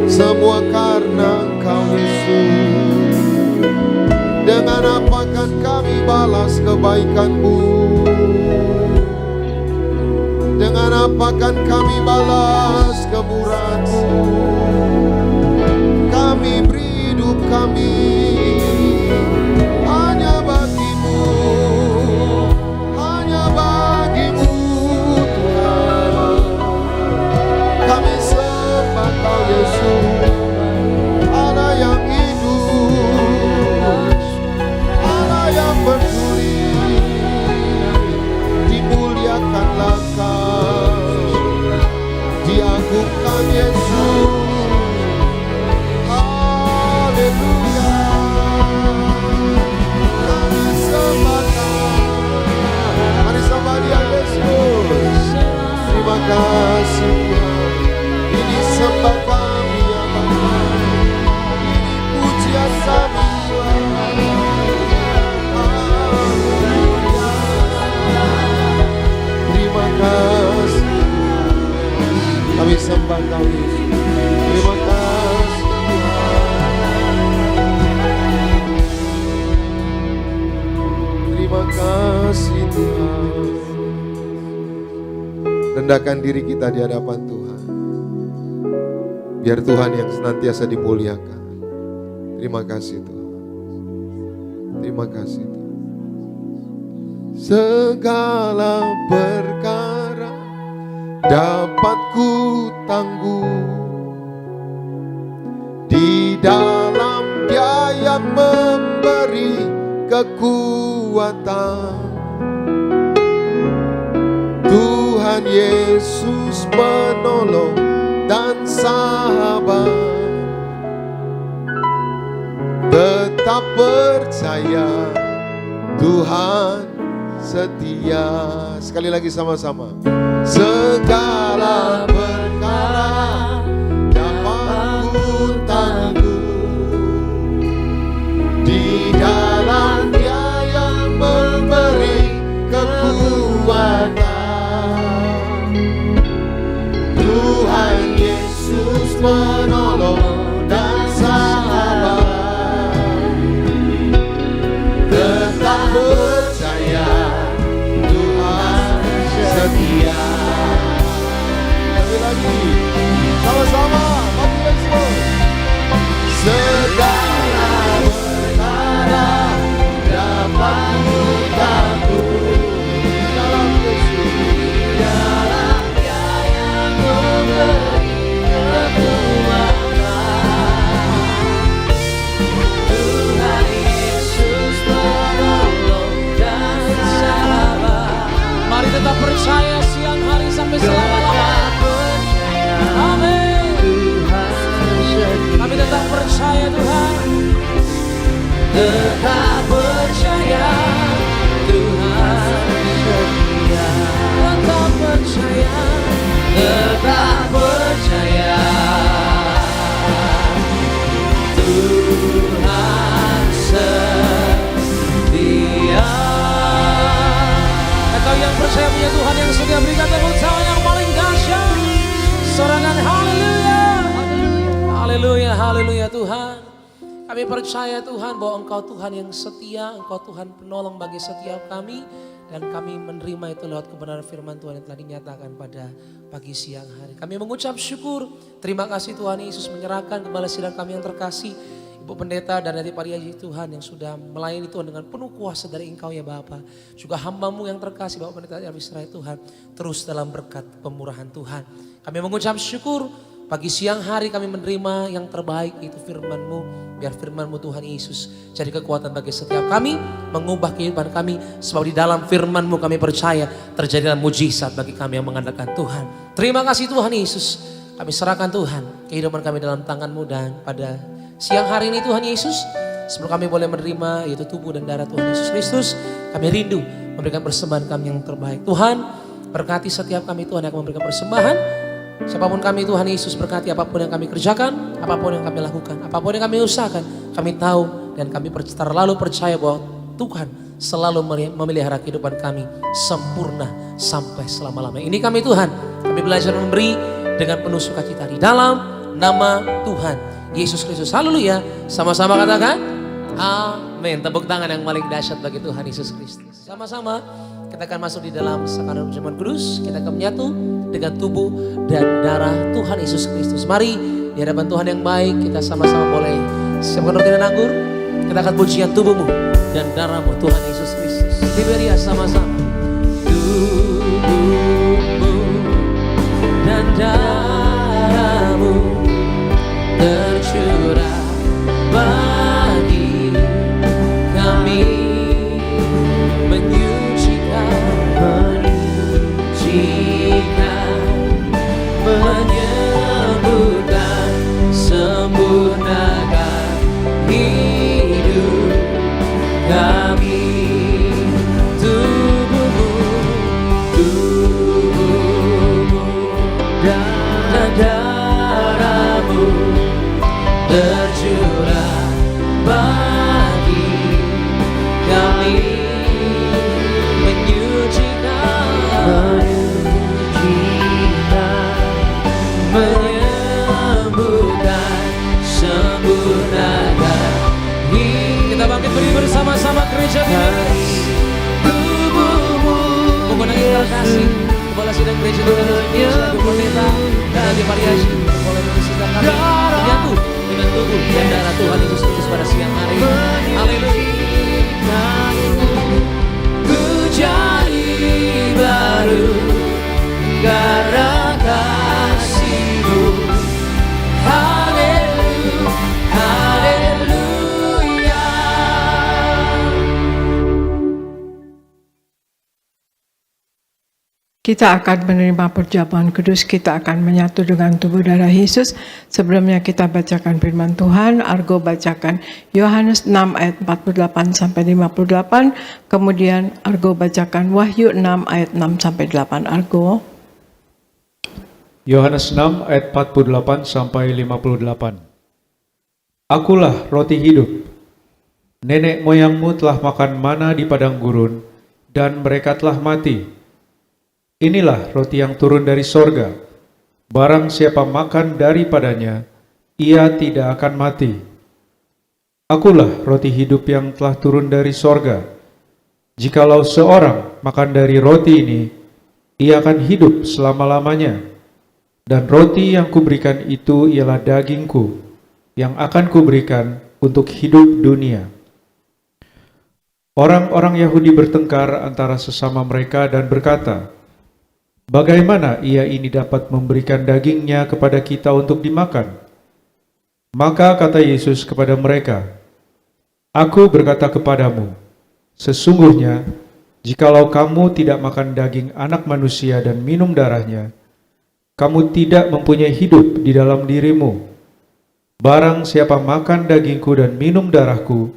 semua karena Engkau Yesus. Dengan apa kan kami balas kebaikan-Mu? Dengan apa kan kami balas kemurahan-Mu? Kami beri hidup kami hanya bagi-Mu, hanya bagi-Mu Tuhan. Kami sembah Kau Yesus, Allah yang hidup, Allah yang peduli. Dimuliakanlah Kau, diagungkan Yesus. Haleluya. Kami sembah Kau. Mari sembah Dia Yesus. Terima kasih Tuhan. Ini sembah kami ya Bapa. Ini pujian kami Tuhan. Haleluya. Terima kasih Tuhan. Kami sembah Kau Yesus. Terima kasih Tuhan. Terima kasih Tuhan. Rendahkan diri kita di hadapan Tuhan. Biar Tuhan yang senantiasa dimuliakan. Terima kasih Tuhan. Terima kasih Tuhan. Segala perkara dapat ku tangguh di dalam Dia yang memberi kekuatan. Tuhan Yesus penolong dan sahabat. Tetap percaya Tuhan setia. Sekali lagi sama-sama. Segala perkara dapat ku tangguh di dalam Dia yang memberi kekuatan. Tuhan Yesus penolong dan sahabat. Tetap percaya Tuhan setia. Lagi sama-sama bagi Yesus. Segala perkara dapat ku tangguh dalam Yesus. Dalam Dia yang memberi kekuatan. Tuhan Yesus penolong dan sahabat. Mari tetap percaya siang hari sampai selama-lamanya. Amin. Kami tetap percaya Tuhan. Tetap percaya Tuhan setia. Tetap percaya. Tetap percaya Tuhan setia. Atau yang percaya punya Tuhan yang setia, berikan tepuk tangan yang paling dahsyat. Sorangan haleluya. Haleluya, haleluya Tuhan. Kami percaya Tuhan bahwa Engkau Tuhan yang setia, Engkau Tuhan penolong bagi setiap kami. Dan kami menerima itu lewat kebenaran firman Tuhan yang telah dinyatakan pada pagi siang hari. Kami mengucap syukur, terima kasih Tuhan Yesus menyerahkan kembali sidang kami yang terkasih. Ibu Pendeta dan Nati Pariaji Tuhan yang sudah melayani Tuhan dengan penuh kuasa dari Engkau ya Bapa. Juga hamba-Mu yang terkasih Bapak Pendeta Israel Tuhan. Terus dalam berkat pemurahan Tuhan. Kami mengucap syukur. Pagi siang hari kami menerima yang terbaik itu firman-Mu. Biar firman-Mu Tuhan Yesus jadi kekuatan bagi setiap kami. Mengubah kehidupan kami. Sebab di dalam firman-Mu kami percaya terjadilah mujizat bagi kami yang mengandalkan Tuhan. Terima kasih Tuhan Yesus. Kami serahkan Tuhan kehidupan kami dalam tangan-Mu. Dan pada siang hari ini Tuhan Yesus, sebelum kami boleh menerima yaitu tubuh dan darah Tuhan Yesus Kristus, kami rindu memberikan persembahan kami yang terbaik. Tuhan berkati setiap kami Tuhan yang akan memberikan persembahan. Siapapun kami Tuhan Yesus berkati apapun yang kami kerjakan, apapun yang kami lakukan, apapun yang kami usahakan. Kami tahu dan kami terlalu percaya bahwa Tuhan selalu memelihara kehidupan kami sempurna sampai selama-lamanya. Ini kami Tuhan, Kami belajar memberi dengan penuh sukacita di dalam nama Tuhan Yesus Kristus. Haleluya. Sama-sama katakan amin. Tepuk tangan yang paling dahsyat bagi Tuhan Yesus Kristus. Sama-sama kita akan masuk di dalam sakaran perjamuan kudus. Kita akan menyatu dengan tubuh dan darah Tuhan Yesus Kristus. Mari di hadapan Tuhan yang baik kita sama-sama boleh siapkan roti dan anggur. Kita akan pujian tubuhmu dan darahmu Tuhan Yesus Kristus. Diberi sama-sama tubuhmu dan darahmu tercurah bagi kami, menyucikan, menyembuhkan, sempurnakan hidup kami. Tubuhmu dan darahmu tercurah bagi kami, menyucikan, menyembuhkan, sempurnakan. Kita bangkit beri bersama-sama gereja ini. Tubuhmu menggunakan kasih kepala sidang gereja Indonesia, Ibu Pendeta dan Adi Pariaji boleh membersihkan kami menyatu dengan tubuh dan darah Tuhan Yesus Kristus pada siang hari. Haleluya. Ku jadi baru karena kasih-Mu. Haleluya, haleluya. Kita akan menerima perjamuan kudus, kita akan menyatu dengan tubuh darah Yesus. Sebelumnya kita bacakan firman Tuhan. Argo bacakan Yohanes 6 ayat 48 sampai 58. Kemudian Argo bacakan Wahyu 6 ayat 6 sampai 8. Argo. Yohanes 6 ayat 48 sampai 58. Akulah roti hidup. Nenek moyangmu telah makan mana di padang gurun, dan mereka telah mati. Inilah roti yang turun dari sorga. Barang siapa makan daripadanya, ia tidak akan mati. Akulah roti hidup yang telah turun dari sorga. Jikalau seorang makan dari roti ini, ia akan hidup selama-lamanya. Dan roti yang kuberikan itu ialah dagingku, yang akan kuberikan untuk hidup dunia. Orang-orang Yahudi bertengkar antara sesama mereka dan berkata, bagaimana ia ini dapat memberikan dagingnya kepada kita untuk dimakan? Maka kata Yesus kepada mereka, Aku berkata kepadamu, sesungguhnya, jikalau kamu tidak makan daging anak manusia dan minum darahnya, kamu tidak mempunyai hidup di dalam dirimu. Barang siapa makan dagingku dan minum darahku,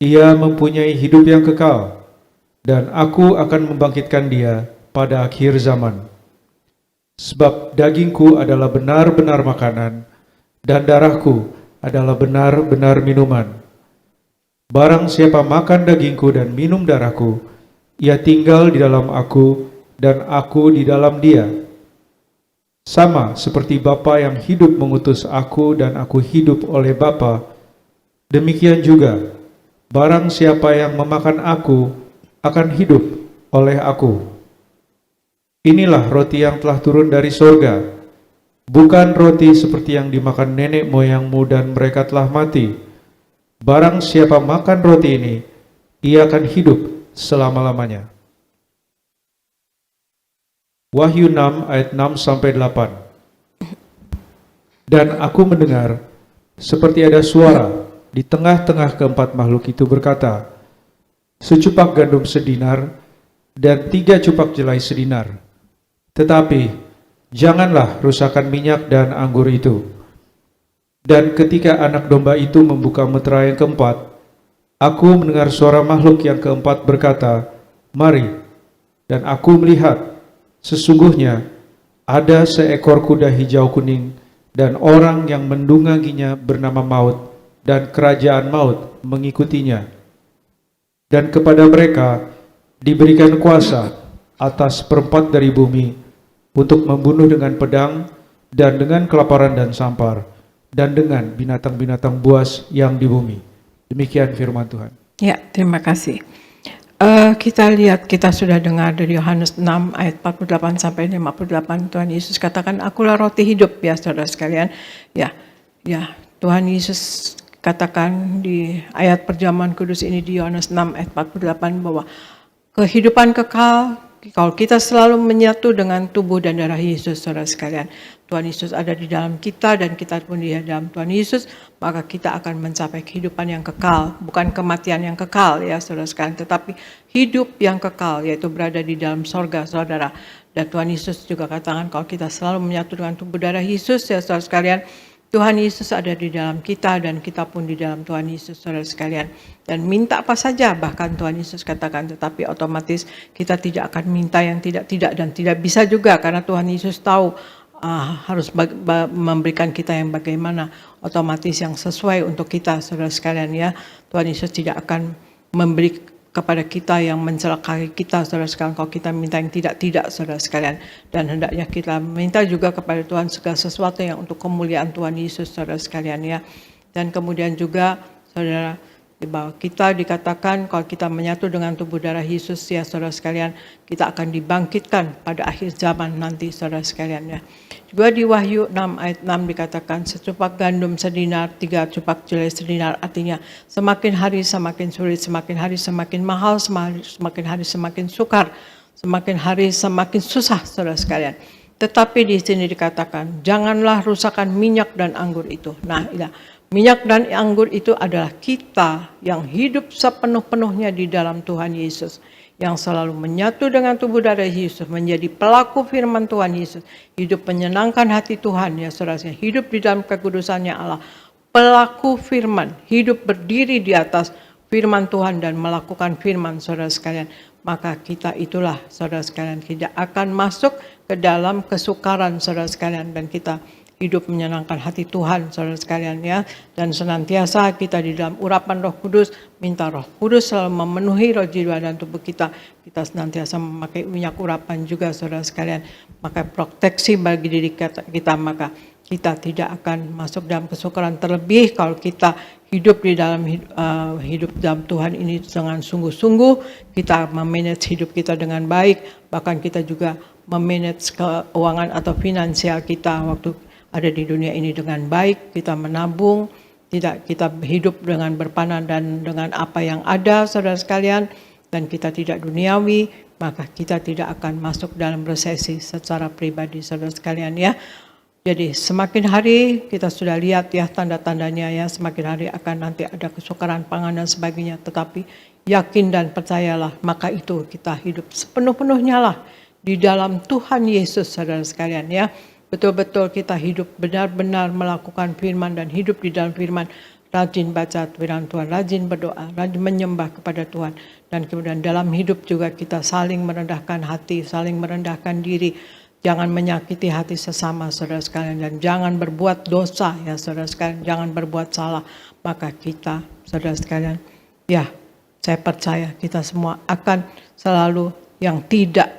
ia mempunyai hidup yang kekal, dan aku akan membangkitkan dia pada akhir zaman. Sebab dagingku adalah benar-benar makanan, dan darahku adalah benar-benar minuman. Barang siapa makan dagingku dan minum darahku, ia tinggal di dalam aku, dan aku di dalam dia. Sama seperti Bapa yang hidup mengutus aku dan aku hidup oleh Bapa, demikian juga barang siapa yang memakan aku akan hidup oleh aku. Inilah roti yang telah turun dari sorga, bukan roti seperti yang dimakan nenek moyangmu dan mereka telah mati. Barang siapa makan roti ini, ia akan hidup selama-lamanya. Wahyu 6 ayat 6 sampai 8. Dan aku mendengar seperti ada suara di tengah-tengah keempat makhluk itu berkata, secupak gandum sedinar dan 3 cupak jelai sedinar. Tetapi janganlah rusakkan minyak dan anggur itu. Dan ketika anak domba itu membuka metera yang keempat, aku mendengar suara makhluk yang keempat berkata, mari. Dan aku melihat, sesungguhnya ada seekor kuda hijau kuning dan orang yang mendunganginya bernama Maut, dan kerajaan maut mengikutinya. Dan kepada mereka diberikan kuasa atas 1/4 dari bumi untuk membunuh dengan pedang, dan dengan kelaparan dan sampar, dan dengan binatang-binatang buas yang di bumi. Demikian firman Tuhan. Ya, terima kasih. Kita lihat, kita sudah dengar dari Yohanes 6 ayat 48 sampai 58. Tuhan Yesus katakan, akulah roti hidup, ya saudara sekalian. Ya, Tuhan Yesus katakan di ayat perjamuan kudus ini di Yohanes 6 ayat 48 bahwa kehidupan kekal kalau kita selalu menyatu dengan tubuh dan darah Yesus, saudara sekalian. Tuhan Yesus ada di dalam kita dan kita pun di dalam Tuhan Yesus, maka kita akan mencapai kehidupan yang kekal, bukan kematian yang kekal ya saudara sekalian, tetapi hidup yang kekal, yaitu berada di dalam sorga, saudara. Dan Tuhan Yesus juga katakan kalau kita selalu menyatu dengan tubuh darah Yesus ya saudara sekalian, Tuhan Yesus ada di dalam kita dan kita pun di dalam Tuhan Yesus, saudara sekalian. Dan minta apa saja, bahkan Tuhan Yesus katakan, tetapi otomatis kita tidak akan minta yang tidak-tidak dan tidak bisa juga, karena Tuhan Yesus tahu harus memberikan kita yang bagaimana, otomatis yang sesuai untuk kita, saudara sekalian ya. Tuhan Yesus tidak akan memberi kepada kita yang mencelakai kita, saudara sekalian, kalau kita minta yang tidak-tidak, saudara sekalian. Dan hendaknya kita minta juga kepada Tuhan segala sesuatu yang untuk kemuliaan Tuhan Yesus, saudara sekalian ya. Dan kemudian juga, saudara, bahwa kita dikatakan kalau kita menyatu dengan tubuh darah Yesus ya saudara sekalian, kita akan dibangkitkan pada akhir zaman nanti, saudara sekalian ya. Juga di Wahyu 6 ayat 6 dikatakan secupak gandum sedinar, 3 cupak jelai sedinar, artinya semakin hari semakin sulit, semakin hari semakin mahal, semakin hari semakin sukar, semakin hari semakin susah, saudara sekalian. Tetapi di sini dikatakan janganlah rusakkan minyak dan anggur itu. Nah, minyak dan anggur itu adalah kita yang hidup sepenuh-penuhnya di dalam Tuhan Yesus, yang selalu menyatu dengan tubuh darah Yesus, menjadi pelaku firman Tuhan Yesus, hidup menyenangkan hati Tuhan ya saudara, hidup di dalam kekudusannya Allah, pelaku firman, hidup berdiri di atas firman Tuhan dan melakukan firman, saudara sekalian. Maka kita itulah, saudara sekalian, tidak akan masuk ke dalam kesukaran, saudara sekalian, dan kita hidup menyenangkan hati Tuhan, saudara sekalian ya. Dan senantiasa kita di dalam urapan Roh Kudus, minta Roh Kudus selalu memenuhi roh, jiwa dan tubuh kita. Kita senantiasa memakai minyak urapan juga, saudara sekalian. Maka proteksi bagi diri kita, maka kita tidak akan masuk dalam kesukaran, terlebih kalau kita hidup di dalam hidup dalam Tuhan ini dengan sungguh-sungguh, kita memanage hidup kita dengan baik, bahkan kita juga memanage keuangan atau finansial kita waktu ada di dunia ini dengan baik, kita menabung, tidak kita hidup dengan berpanan dan dengan apa yang ada, saudara sekalian, dan kita tidak duniawi, maka kita tidak akan masuk dalam resesi secara pribadi, saudara sekalian ya. Jadi semakin hari kita sudah lihat ya tanda-tandanya ya, semakin hari akan nanti ada kesukaran pangan dan sebagainya, tetapi yakin dan percayalah, maka itu kita hidup sepenuh-penuhnya lah di dalam Tuhan Yesus, saudara sekalian ya. Betul-betul kita hidup benar-benar melakukan firman dan hidup di dalam firman, rajin baca firman Tuhan, rajin berdoa, rajin menyembah kepada Tuhan, dan kemudian dalam hidup juga kita saling merendahkan hati, saling merendahkan diri, jangan menyakiti hati sesama, saudara sekalian, dan jangan berbuat dosa ya saudara sekalian, jangan berbuat salah, maka kita, saudara sekalian, ya saya percaya kita semua akan selalu yang tidak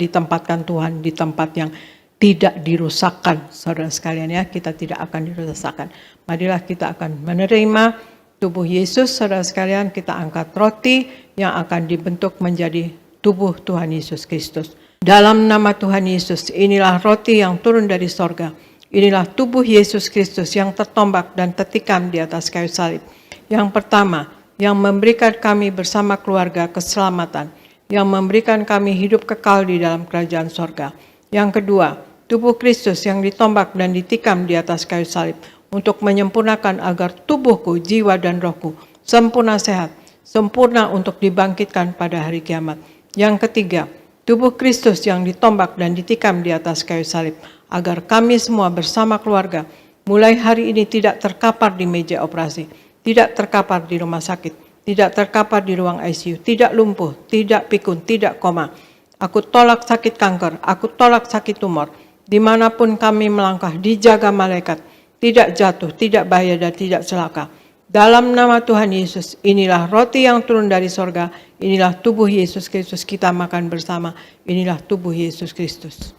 ditempatkan Tuhan di tempat yang tidak dirusakkan, saudara sekalian ya, kita tidak akan dirusakkan. Marilah kita akan menerima tubuh Yesus, saudara sekalian, kita angkat roti yang akan dibentuk menjadi tubuh Tuhan Yesus Kristus. Dalam nama Tuhan Yesus, inilah roti yang turun dari sorga. Inilah tubuh Yesus Kristus yang tertombak dan tertikam di atas kayu salib. Yang pertama, yang memberikan kami bersama keluarga keselamatan, yang memberikan kami hidup kekal di dalam kerajaan sorga. Yang kedua, tubuh Kristus yang ditombak dan ditikam di atas kayu salib untuk menyempurnakan agar tubuhku, jiwa dan rohku sempurna sehat, sempurna untuk dibangkitkan pada hari kiamat. Yang ketiga, tubuh Kristus yang ditombak dan ditikam di atas kayu salib agar kami semua bersama keluarga mulai hari ini tidak terkapar di meja operasi, tidak terkapar di rumah sakit, tidak terkapar di ruang ICU, tidak lumpuh, tidak pikun, tidak koma. Aku tolak sakit kanker, aku tolak sakit tumor. Dimanapun kami melangkah, dijaga malaikat, tidak jatuh, tidak bahaya dan tidak celaka. Dalam nama Tuhan Yesus, inilah roti yang turun dari sorga, Inilah tubuh Yesus Kristus, kita makan bersama. Inilah tubuh Yesus Kristus.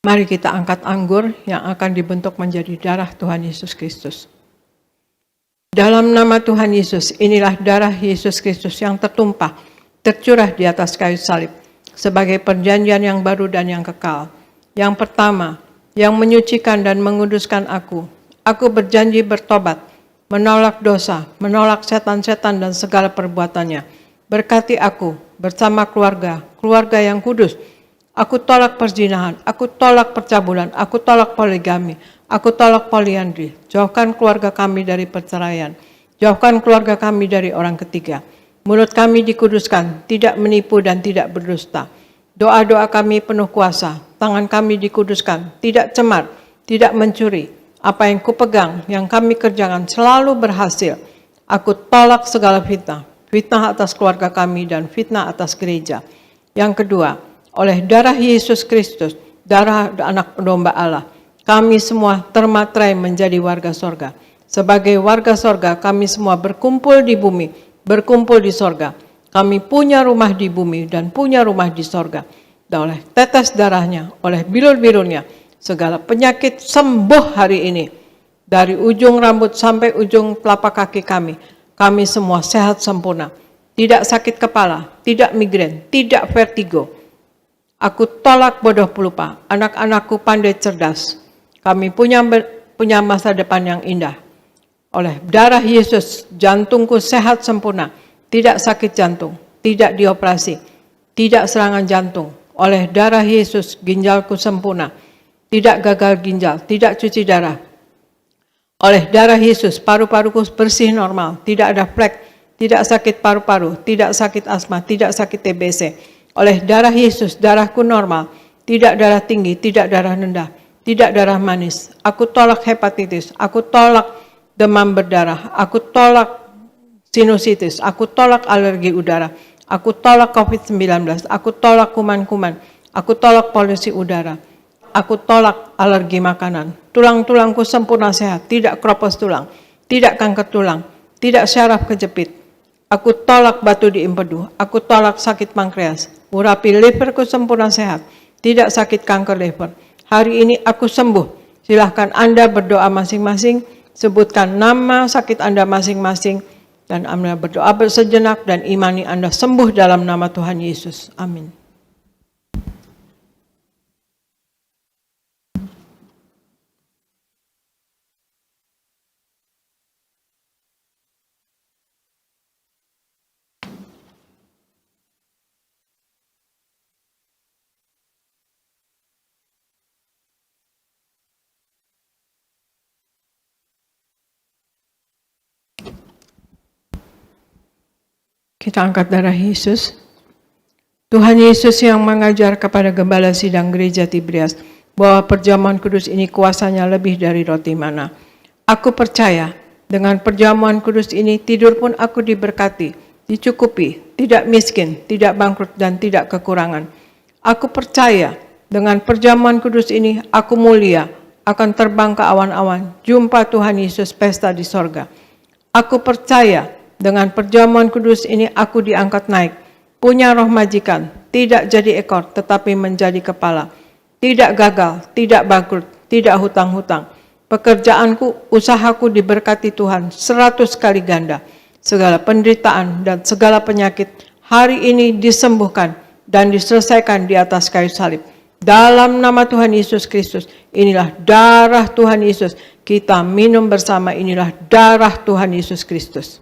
Mari kita angkat anggur yang akan dibentuk menjadi darah Tuhan Yesus Kristus. Dalam nama Tuhan Yesus, inilah darah Yesus Kristus yang tertumpah, tercurah di atas kayu salib, sebagai perjanjian yang baru dan yang kekal. Yang pertama, yang menyucikan dan menguduskan aku. Aku berjanji bertobat, menolak dosa, menolak setan-setan dan segala perbuatannya. Berkati aku bersama keluarga yang kudus. Aku tolak perzinahan, aku tolak percabulan, aku tolak poligami, aku tolak poliandri. Jauhkan keluarga kami dari perceraian. Jauhkan keluarga kami dari orang ketiga. Mulut kami dikuduskan, tidak menipu dan tidak berdusta. Doa-doa kami penuh kuasa, tangan kami dikuduskan, tidak cemar, tidak mencuri. Apa yang kupegang, yang kami kerjakan selalu berhasil. Aku tolak segala fitnah, fitnah atas keluarga kami dan fitnah atas gereja. Yang kedua, oleh darah Yesus Kristus, darah anak domba Allah, kami semua termaterai menjadi warga sorga. Sebagai warga sorga, kami semua berkumpul di bumi, berkumpul di sorga. Kami punya rumah di bumi dan punya rumah di sorga. Dan oleh tetes darahnya, oleh bilur-bilurnya, segala penyakit sembuh hari ini. Dari ujung rambut sampai ujung telapak kaki kami, kami semua sehat sempurna. Tidak sakit kepala, tidak migrain, tidak vertigo. Aku tolak bodoh pelupa, anak-anakku pandai cerdas. Kami punya masa depan yang indah. Oleh darah Yesus, jantungku sehat sempurna, tidak sakit jantung, tidak dioperasi, tidak serangan jantung. Oleh darah Yesus, ginjalku sempurna, tidak gagal ginjal, tidak cuci darah. Oleh darah Yesus, paru-paruku bersih normal, tidak ada flek, tidak sakit paru-paru, tidak sakit asma, tidak sakit TBC. Oleh darah Yesus, darahku normal, tidak darah tinggi, tidak darah rendah, tidak darah manis. Aku tolak hepatitis, aku tolak demam berdarah, aku tolak sinusitis, aku tolak alergi udara, aku tolak COVID-19, aku tolak kuman-kuman, aku tolak polusi udara, aku tolak alergi makanan. Tulang-tulangku sempurna sehat, tidak kropos tulang, tidak kanker tulang, tidak syaraf kejepit. Aku tolak batu di empedu, aku tolak sakit pankreas, urapi liverku sempurna sehat, tidak sakit kanker liver. Hari ini aku sembuh. Silahkan Anda berdoa masing-masing, sebutkan nama sakit Anda masing-masing, dan Anda berdoa bersejenak dan imani Anda sembuh dalam nama Tuhan Yesus. Amin. Kita angkat darah Yesus. Tuhan Yesus yang mengajar kepada gembala sidang gereja Tibrias bahwa perjamuan kudus ini kuasanya lebih dari roti mana. Aku percaya dengan perjamuan kudus ini tidur pun aku diberkati, dicukupi, tidak miskin, tidak bangkrut dan tidak kekurangan. Aku percaya dengan perjamuan kudus ini aku mulia, akan terbang ke awan-awan, jumpa Tuhan Yesus pesta di sorga. Aku percaya dengan perjamuan kudus ini aku diangkat naik, punya roh majikan, tidak jadi ekor tetapi menjadi kepala, tidak gagal, tidak bangkrut, tidak hutang-hutang. Pekerjaanku, usahaku diberkati Tuhan 100 kali ganda. Segala penderitaan dan segala penyakit hari ini disembuhkan dan diselesaikan di atas kayu salib. Dalam nama Tuhan Yesus Kristus, inilah darah Tuhan Yesus. Kita minum bersama, inilah darah Tuhan Yesus Kristus.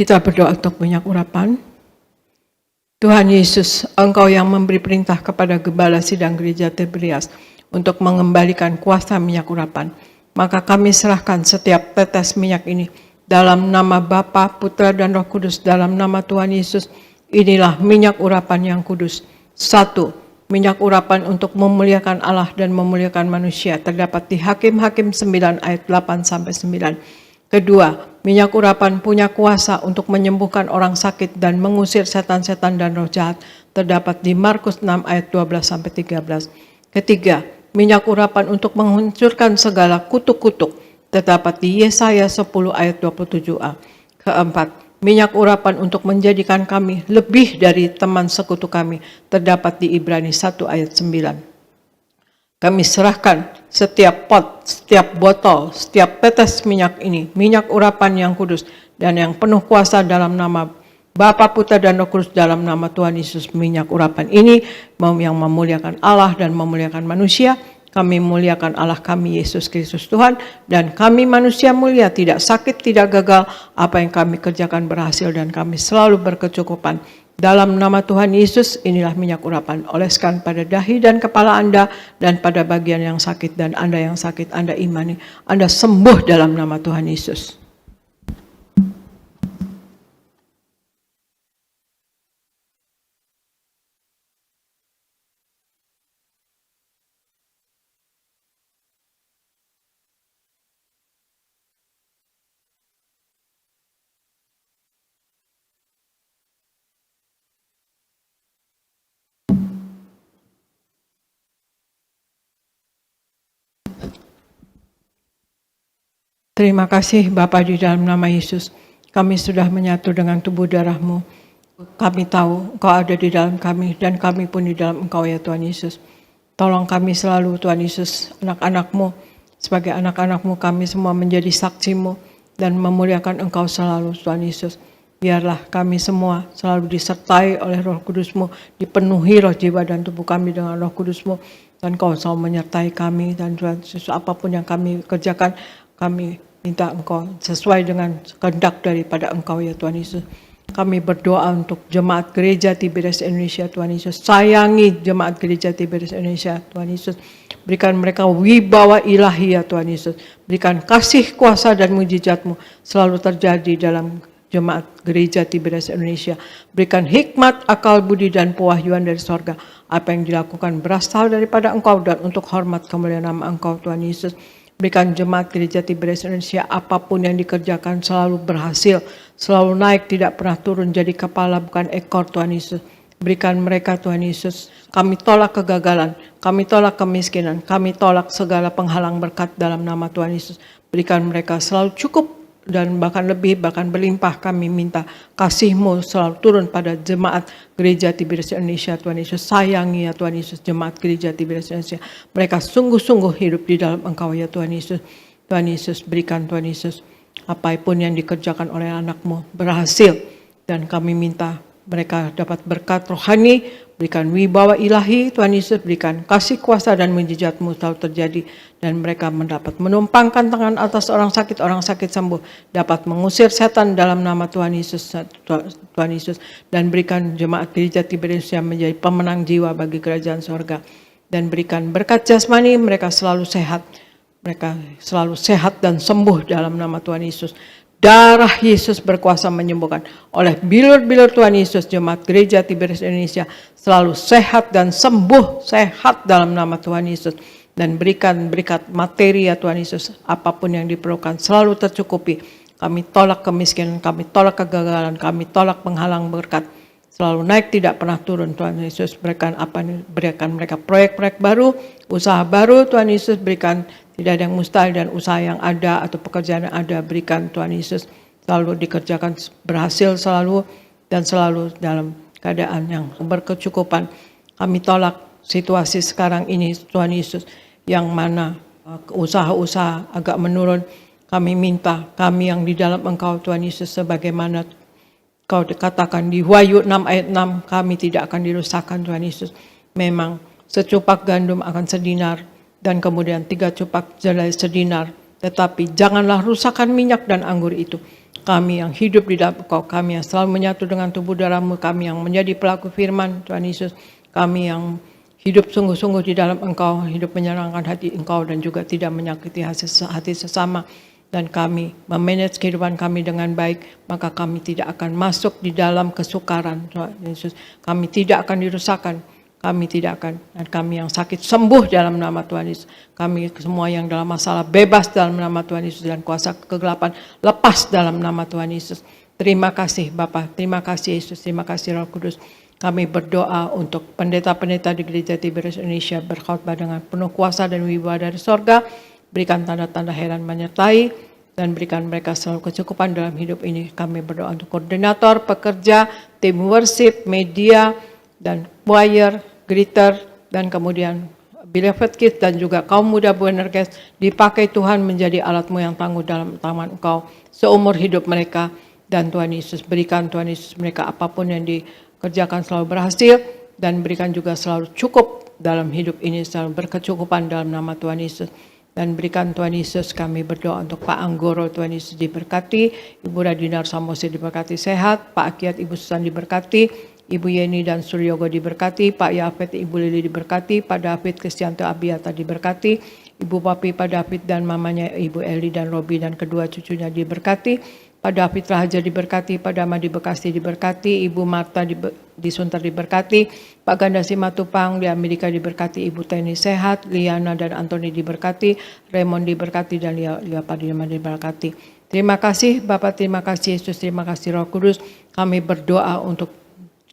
Kita berdoa untuk minyak urapan. Tuhan Yesus, Engkau yang memberi perintah kepada Gembala Sidang Gereja Tiberias untuk mengembalikan kuasa minyak urapan. Maka kami serahkan setiap tetes minyak ini dalam nama Bapa, Putra, dan Roh Kudus, dalam nama Tuhan Yesus. Inilah minyak urapan yang kudus. 1. Minyak urapan untuk memuliakan Allah dan memuliakan manusia terdapat di Hakim-Hakim 9 ayat 8-9. Kedua, minyak urapan punya kuasa untuk menyembuhkan orang sakit dan mengusir setan-setan dan roh jahat terdapat di Markus 6 ayat 12-13. Ketiga, minyak urapan untuk menghancurkan segala kutuk-kutuk terdapat di Yesaya 10 ayat 27a. Keempat, minyak urapan untuk menjadikan kami lebih dari teman sekutu kami terdapat di Ibrani 1 ayat 9. Kami serahkan setiap pot, setiap botol, setiap tetes minyak ini, minyak urapan yang kudus dan yang penuh kuasa dalam nama Bapa, Putra, dan Roh Kudus, dalam nama Tuhan Yesus. Minyak urapan ini yang memuliakan Allah dan memuliakan manusia. Kami muliakan Allah kami, Yesus Kristus Tuhan, dan kami manusia mulia, tidak sakit, tidak gagal. Apa yang kami kerjakan berhasil dan kami selalu berkecukupan. Dalam nama Tuhan Yesus, inilah minyak urapan. Oleskan pada dahi dan kepala Anda dan pada bagian yang sakit, dan Anda yang sakit, Anda imani. Anda sembuh dalam nama Tuhan Yesus. Terima kasih Bapa, di dalam nama Yesus. Kami sudah menyatu dengan tubuh darah-Mu. Kami tahu Engkau ada di dalam kami dan kami pun di dalam Engkau ya Tuhan Yesus. Tolong kami selalu Tuhan Yesus, anak-anak-Mu. Sebagai anak-anak-Mu kami semua menjadi saksi-Mu dan memuliakan Engkau selalu Tuhan Yesus. Biarlah kami semua selalu disertai oleh Roh Kudus-Mu, dipenuhi roh, jiwa, dan tubuh kami dengan Roh Kudus-Mu. Dan Engkau selalu menyertai kami, dan Tuhan Yesus, apapun yang kami kerjakan, kami minta Engkau sesuai dengan kehendak daripada Engkau ya Tuhan Yesus. Kami berdoa untuk jemaat gereja Tiberias Indonesia Tuhan Yesus. Sayangi jemaat gereja Tiberias Indonesia Tuhan Yesus. Berikan mereka wibawa ilahi ya Tuhan Yesus. Berikan kasih, kuasa, dan mujizat-Mu selalu terjadi dalam jemaat gereja Tiberias Indonesia. Berikan hikmat, akal, budi, dan pewahyuan dari sorga. Apa yang dilakukan berasal daripada Engkau dan untuk hormat kemuliaan nama Engkau Tuhan Yesus. Berikan jemaat gereja Tiberias Indonesia apapun yang dikerjakan selalu berhasil, selalu naik, tidak pernah turun, jadi kepala bukan ekor Tuhan Yesus. Berikan mereka Tuhan Yesus. Kami tolak kegagalan, kami tolak kemiskinan, kami tolak segala penghalang berkat dalam nama Tuhan Yesus. Berikan mereka selalu cukup dan bahkan lebih, bahkan berlimpah. Kami minta kasih-Mu selalu turun pada jemaat gereja Tiberias Indonesia Tuhan Yesus. Sayangi ya Tuhan Yesus jemaat gereja Tiberias Indonesia. Mereka sungguh-sungguh hidup di dalam Engkau ya Tuhan Yesus. Tuhan Yesus, berikan Tuhan Yesus apapun yang dikerjakan oleh anak-Mu berhasil, dan kami minta mereka dapat berkat rohani, berikan wibawa ilahi Tuhan Yesus, berikan kasih, kuasa, dan mujizat-Mu selalu terjadi, dan mereka mendapat menumpangkan tangan atas orang sakit sembuh, dapat mengusir setan dalam nama Tuhan Yesus, dan berikan jemaat gereja Tiberias yang menjadi pemenang jiwa bagi kerajaan sorga, dan berikan berkat jasmani, mereka selalu sehat dan sembuh dalam nama Tuhan Yesus. Darah Yesus berkuasa menyembuhkan. Oleh bilur-bilur Tuhan Yesus, jemaat gereja Tiberias Indonesia selalu sehat dan sembuh, sehat dalam nama Tuhan Yesus. Dan berikan berkat materi ya Tuhan Yesus, apapun yang diperlukan selalu tercukupi. Kami tolak kemiskinan, kami tolak kegagalan, kami tolak penghalang berkat. Selalu naik, tidak pernah turun Tuhan Yesus. Berikan mereka proyek-proyek baru, usaha baru Tuhan Yesus. Berikan tidak ada yang mustahil, dan usaha yang ada atau pekerjaan yang ada, berikan Tuhan Yesus selalu dikerjakan berhasil selalu, dan selalu dalam keadaan yang berkecukupan. Kami tolak situasi sekarang ini Tuhan Yesus, yang mana usaha-usaha agak menurun. Kami minta kami yang di dalam Engkau Tuhan Yesus, sebagaimana Kau dikatakan di Wahyu 6 ayat 6, kami tidak akan dirusakkan Tuhan Yesus. Memang secupak gandum akan sedinar, dan kemudian 3 cupak jelai sedinar. Tetapi janganlah rusakkan minyak dan anggur itu. kami yang hidup di dalam Engkau, kami yang selalu menyatu dengan tubuh darah-Mu, kami yang menjadi pelaku firman Tuhan Yesus, kami yang hidup sungguh-sungguh di dalam Engkau, hidup menyenangkan hati Engkau dan juga tidak menyakiti hati sesama. Dan kami memanage kehidupan kami dengan baik, maka kami tidak akan masuk di dalam kesukaran Tuhan Yesus. Kami tidak akan dirusakkan, kami tidak akan, dan kami yang sakit sembuh dalam nama Tuhan Yesus. Kami semua yang dalam masalah bebas dalam nama Tuhan Yesus, dan kuasa kegelapan lepas dalam nama Tuhan Yesus. Terima kasih Bapa, terima kasih Yesus, terima kasih Roh Kudus. Kami berdoa untuk pendeta-pendeta di Gereja Tiberias Indonesia berkhotbah dengan penuh kuasa dan wibawa dari sorga. Berikan tanda-tanda heran menyertai dan berikan mereka selalu kecukupan dalam hidup ini. Kami berdoa untuk koordinator, pekerja, tim worship, media, dan choir, greeter, dan kemudian beloved kids dan juga kaum muda Buenerges dipakai Tuhan menjadi alat-Mu yang tangguh dalam tangan Engkau seumur hidup mereka. Dan Tuhan Yesus berikan Tuhan Yesus mereka apapun yang dikerjakan selalu berhasil, dan berikan juga selalu cukup dalam hidup ini, selalu berkecukupan dalam nama Tuhan Yesus. Dan berikan Tuhan Yesus, kami berdoa untuk Pak Anggoro, Tuhan Yesus diberkati, Ibu Radinar Samose diberkati sehat, Pak Akiat, Ibu Susan diberkati, Ibu Yeni dan Suryogo diberkati, Pak Yafet, Ibu Lili diberkati, Pak David Kristianto Abiata diberkati, Ibu Papi, Pak David dan mamanya Ibu Eli dan Robi dan kedua cucunya diberkati, Pak David Rahaja diberkati, Pak Dama di Bekasi diberkati, Ibu Marta di Sunter diberkati, Pak Ganda Simatupang di Amerika diberkati, Ibu Teni sehat, Liana dan Antoni diberkati, Raymond diberkati, dan Lia Padiman diberkati. Terima kasih Bapak, terima kasih Yesus, terima kasih Roh Kudus. Kami berdoa untuk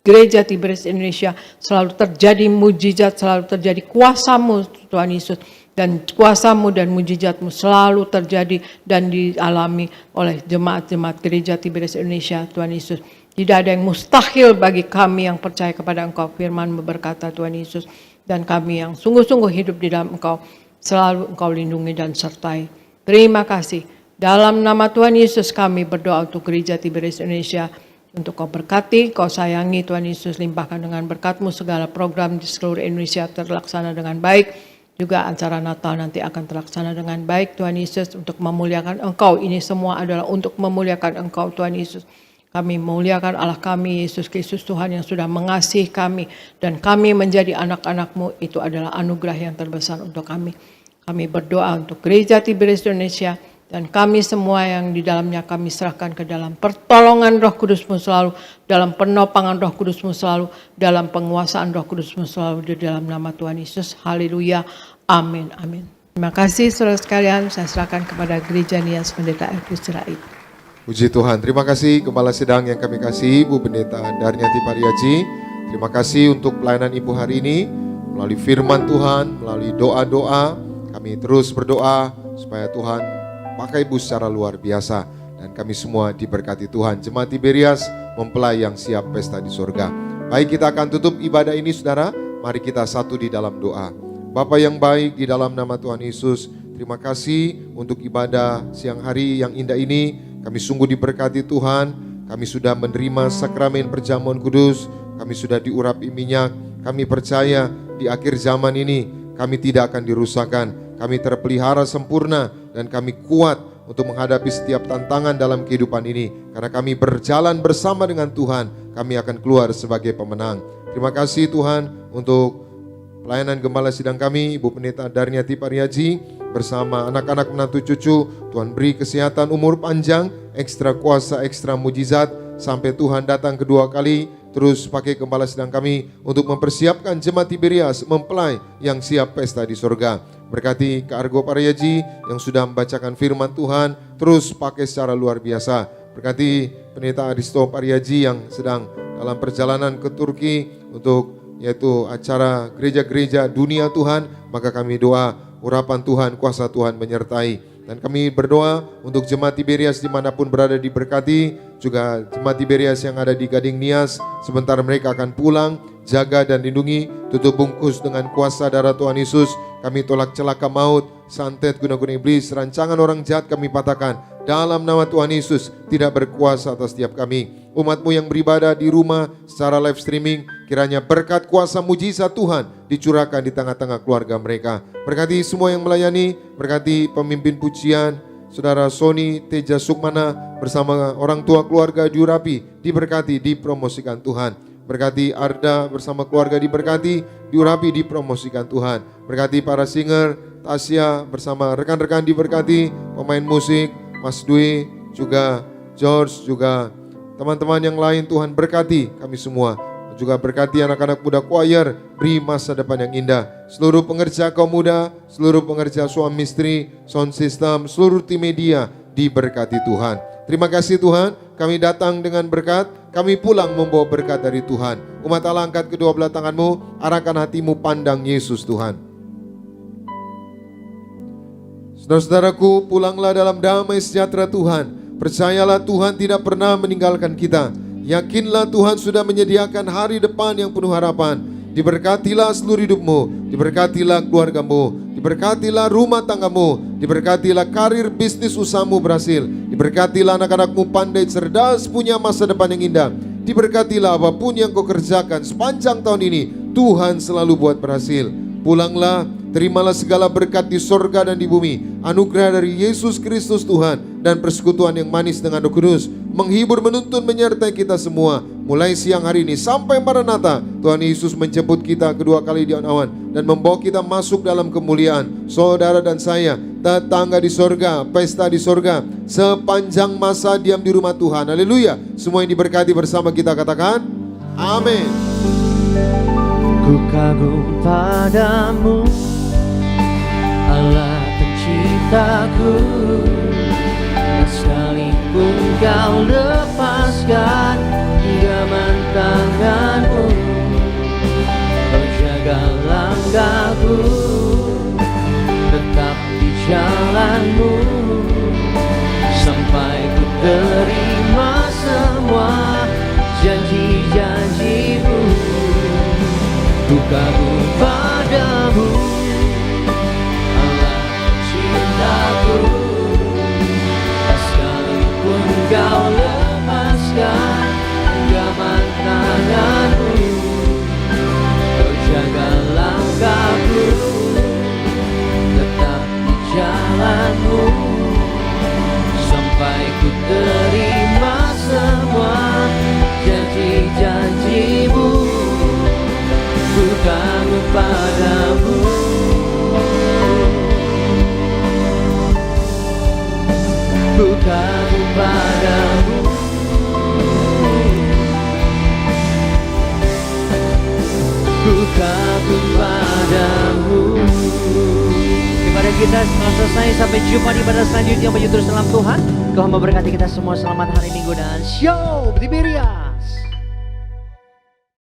Gereja Tiberias Indonesia, selalu terjadi mujizat, selalu terjadi kuasa-Mu Tuhan Yesus. Dan kuasa-Mu dan mujizat-Mu selalu terjadi dan dialami oleh jemaat-jemaat Gereja Tiberias Indonesia Tuhan Yesus. Tidak ada yang mustahil bagi kami yang percaya kepada Engkau. Firman-Mu berkata Tuhan Yesus, dan kami yang sungguh-sungguh hidup di dalam Engkau, selalu Engkau lindungi dan sertai. Terima kasih. Dalam nama Tuhan Yesus kami berdoa untuk Gereja Tiberias Indonesia, untuk Kau berkati, Kau sayangi Tuhan Yesus, limpahkan dengan berkat-Mu segala program di seluruh Indonesia terlaksana dengan baik. Juga acara Natal nanti akan terlaksana dengan baik Tuhan Yesus, untuk memuliakan Engkau. Ini semua adalah untuk memuliakan Engkau Tuhan Yesus. Kami memuliakan Allah kami Yesus Kristus Tuhan yang sudah mengasihi kami, dan kami menjadi anak-anak-Mu, itu adalah anugerah yang terbesar untuk kami. Kami berdoa untuk Gereja Tiberias Indonesia, dan kami semua yang di dalamnya kami serahkan ke dalam pertolongan Roh Kudus-Mu selalu, dalam penopangan Roh Kudus-Mu selalu, dalam penguasaan Roh Kudus-Mu selalu, di dalam nama Tuhan Yesus. Haleluya. Amin. Amin. Terima kasih saudara sekalian, saya serahkan kepada Gereja Nias Pendeta Elvis Sirait. Puji Tuhan, terima kasih Gembala Sidang yang kami kasih, Ibu Pendeta Darniati Pariaji. Terima kasih untuk pelayanan Ibu hari ini, melalui firman Tuhan, melalui doa-doa. Kami terus berdoa supaya Tuhan pakai Ibu secara luar biasa, dan kami semua diberkati Tuhan. Jemaat Tiberias mempelai yang siap pesta di surga. Baik, kita akan tutup ibadah ini saudara. Mari kita satu di dalam doa. Bapa yang baik, di dalam nama Tuhan Yesus, terima kasih untuk ibadah siang hari yang indah ini. Kami sungguh diberkati Tuhan. Kami sudah menerima sakramen perjamuan kudus. Kami sudah diurapi minyak. Kami percaya di akhir zaman ini kami tidak akan dirusakkan. Kami terpelihara sempurna dan kami kuat untuk menghadapi setiap tantangan dalam kehidupan ini. Karena kami berjalan bersama dengan Tuhan, kami akan keluar sebagai pemenang. Terima kasih Tuhan untuk pelayanan Gembala Sidang kami, Ibu Pendeta Darniati Pariaji, bersama anak-anak menantu cucu. Tuhan beri kesehatan, umur panjang, ekstra kuasa, ekstra mujizat, sampai Tuhan datang kedua kali. Terus pakai Gembala Sidang kami untuk mempersiapkan jemaat Tiberias mempelai yang siap pesta di surga. Berkati Kak Argo Pariaji yang sudah membacakan firman Tuhan, terus pakai secara luar biasa. Berkati Pendeta Aristo Pariaji yang sedang dalam perjalanan ke Turki untuk yaitu acara gereja-gereja dunia Tuhan. Maka kami doa urapan Tuhan, kuasa Tuhan menyertai. Dan kami berdoa untuk jemaat Tiberias dimanapun berada diberkati. Juga jemaat Tiberias yang ada di Gading Nias, sebentar mereka akan pulang. Jaga dan lindungi, tutup bungkus dengan kuasa darah Tuhan Yesus. Kami tolak celaka maut, santet, guna-guna iblis, rancangan orang jahat kami patahkan. Dalam nama Tuhan Yesus, tidak berkuasa atas setiap kami. Umat-Mu yang beribadah di rumah secara live streaming, kiranya berkat kuasa mujizat Tuhan dicurahkan di tengah-tengah keluarga mereka. Berkati semua yang melayani, berkati pemimpin pujian, Saudara Sony Teja Sukmana bersama orang tua keluarga diurapi, diberkati, dipromosikan Tuhan. Berkati Arda bersama keluarga diberkati, diurapi, dipromosikan Tuhan. Berkati para singer, Tasya bersama rekan-rekan diberkati, pemain musik, Mas Dwi, juga George, juga teman-teman yang lain Tuhan berkati kami semua. Juga berkati anak-anak muda choir, beri masa depan yang indah. Seluruh pengerja kaum muda, seluruh pengerja suami istri, sound system, seluruh tim media diberkati Tuhan. Terima kasih Tuhan, kami datang dengan berkat, kami pulang membawa berkat dari Tuhan. Umat Allah, angkat kedua belah tanganmu, arahkan hatimu pandang Yesus Tuhan. Saudara-saudaraku, pulanglah dalam damai sejahtera Tuhan. Percayalah Tuhan tidak pernah meninggalkan kita. Yakinlah Tuhan sudah menyediakan hari depan yang penuh harapan. Diberkatilah seluruh hidupmu, diberkatilah keluargamu, diberkatilah rumah tanggamu, diberkatilah karir bisnis usahamu berhasil, diberkatilah anak-anakmu pandai cerdas punya masa depan yang indah. Diberkatilah apapun yang kau kerjakan sepanjang tahun ini, Tuhan selalu buat berhasil. Pulanglah, terimalah segala berkat di sorga dan di bumi, anugerah dari Yesus Kristus Tuhan, dan persekutuan yang manis dengan Roh Kudus, menghibur, menuntun, menyertai kita semua, mulai siang hari ini sampai Maranatha. Tuhan Yesus menjemput kita kedua kali di awan dan membawa kita masuk dalam kemuliaan. Saudara dan saya, tetangga di sorga, pesta di sorga, sepanjang masa diam di rumah Tuhan. Haleluya. Semua yang diberkati bersama kita katakan, amin. Ku kagum padamu, Allah penciptaku. Sekalipun kau lepaskan genggaman tanganmu, kau jaga langkahku, tetap di jalanmu, sampai ku terima semua janji-janjimu. Ku kagum padamu, Allah cintaku. Sekalipun kau lepaskan genggaman tanganmu, kau jaga langkahku, tetap di jalanmu, sampai ku terima semua janji-janjimu. Ku kagum padamu, ku kagum padamu, ku kagum padamu. Ibadah kita setelah selesai, sampai jumpa di ibadah selanjutnya. Maju terus dalam Tuhan. Tuhan memberkati kita semua. Selamat hari Minggu dan Show Tiberias.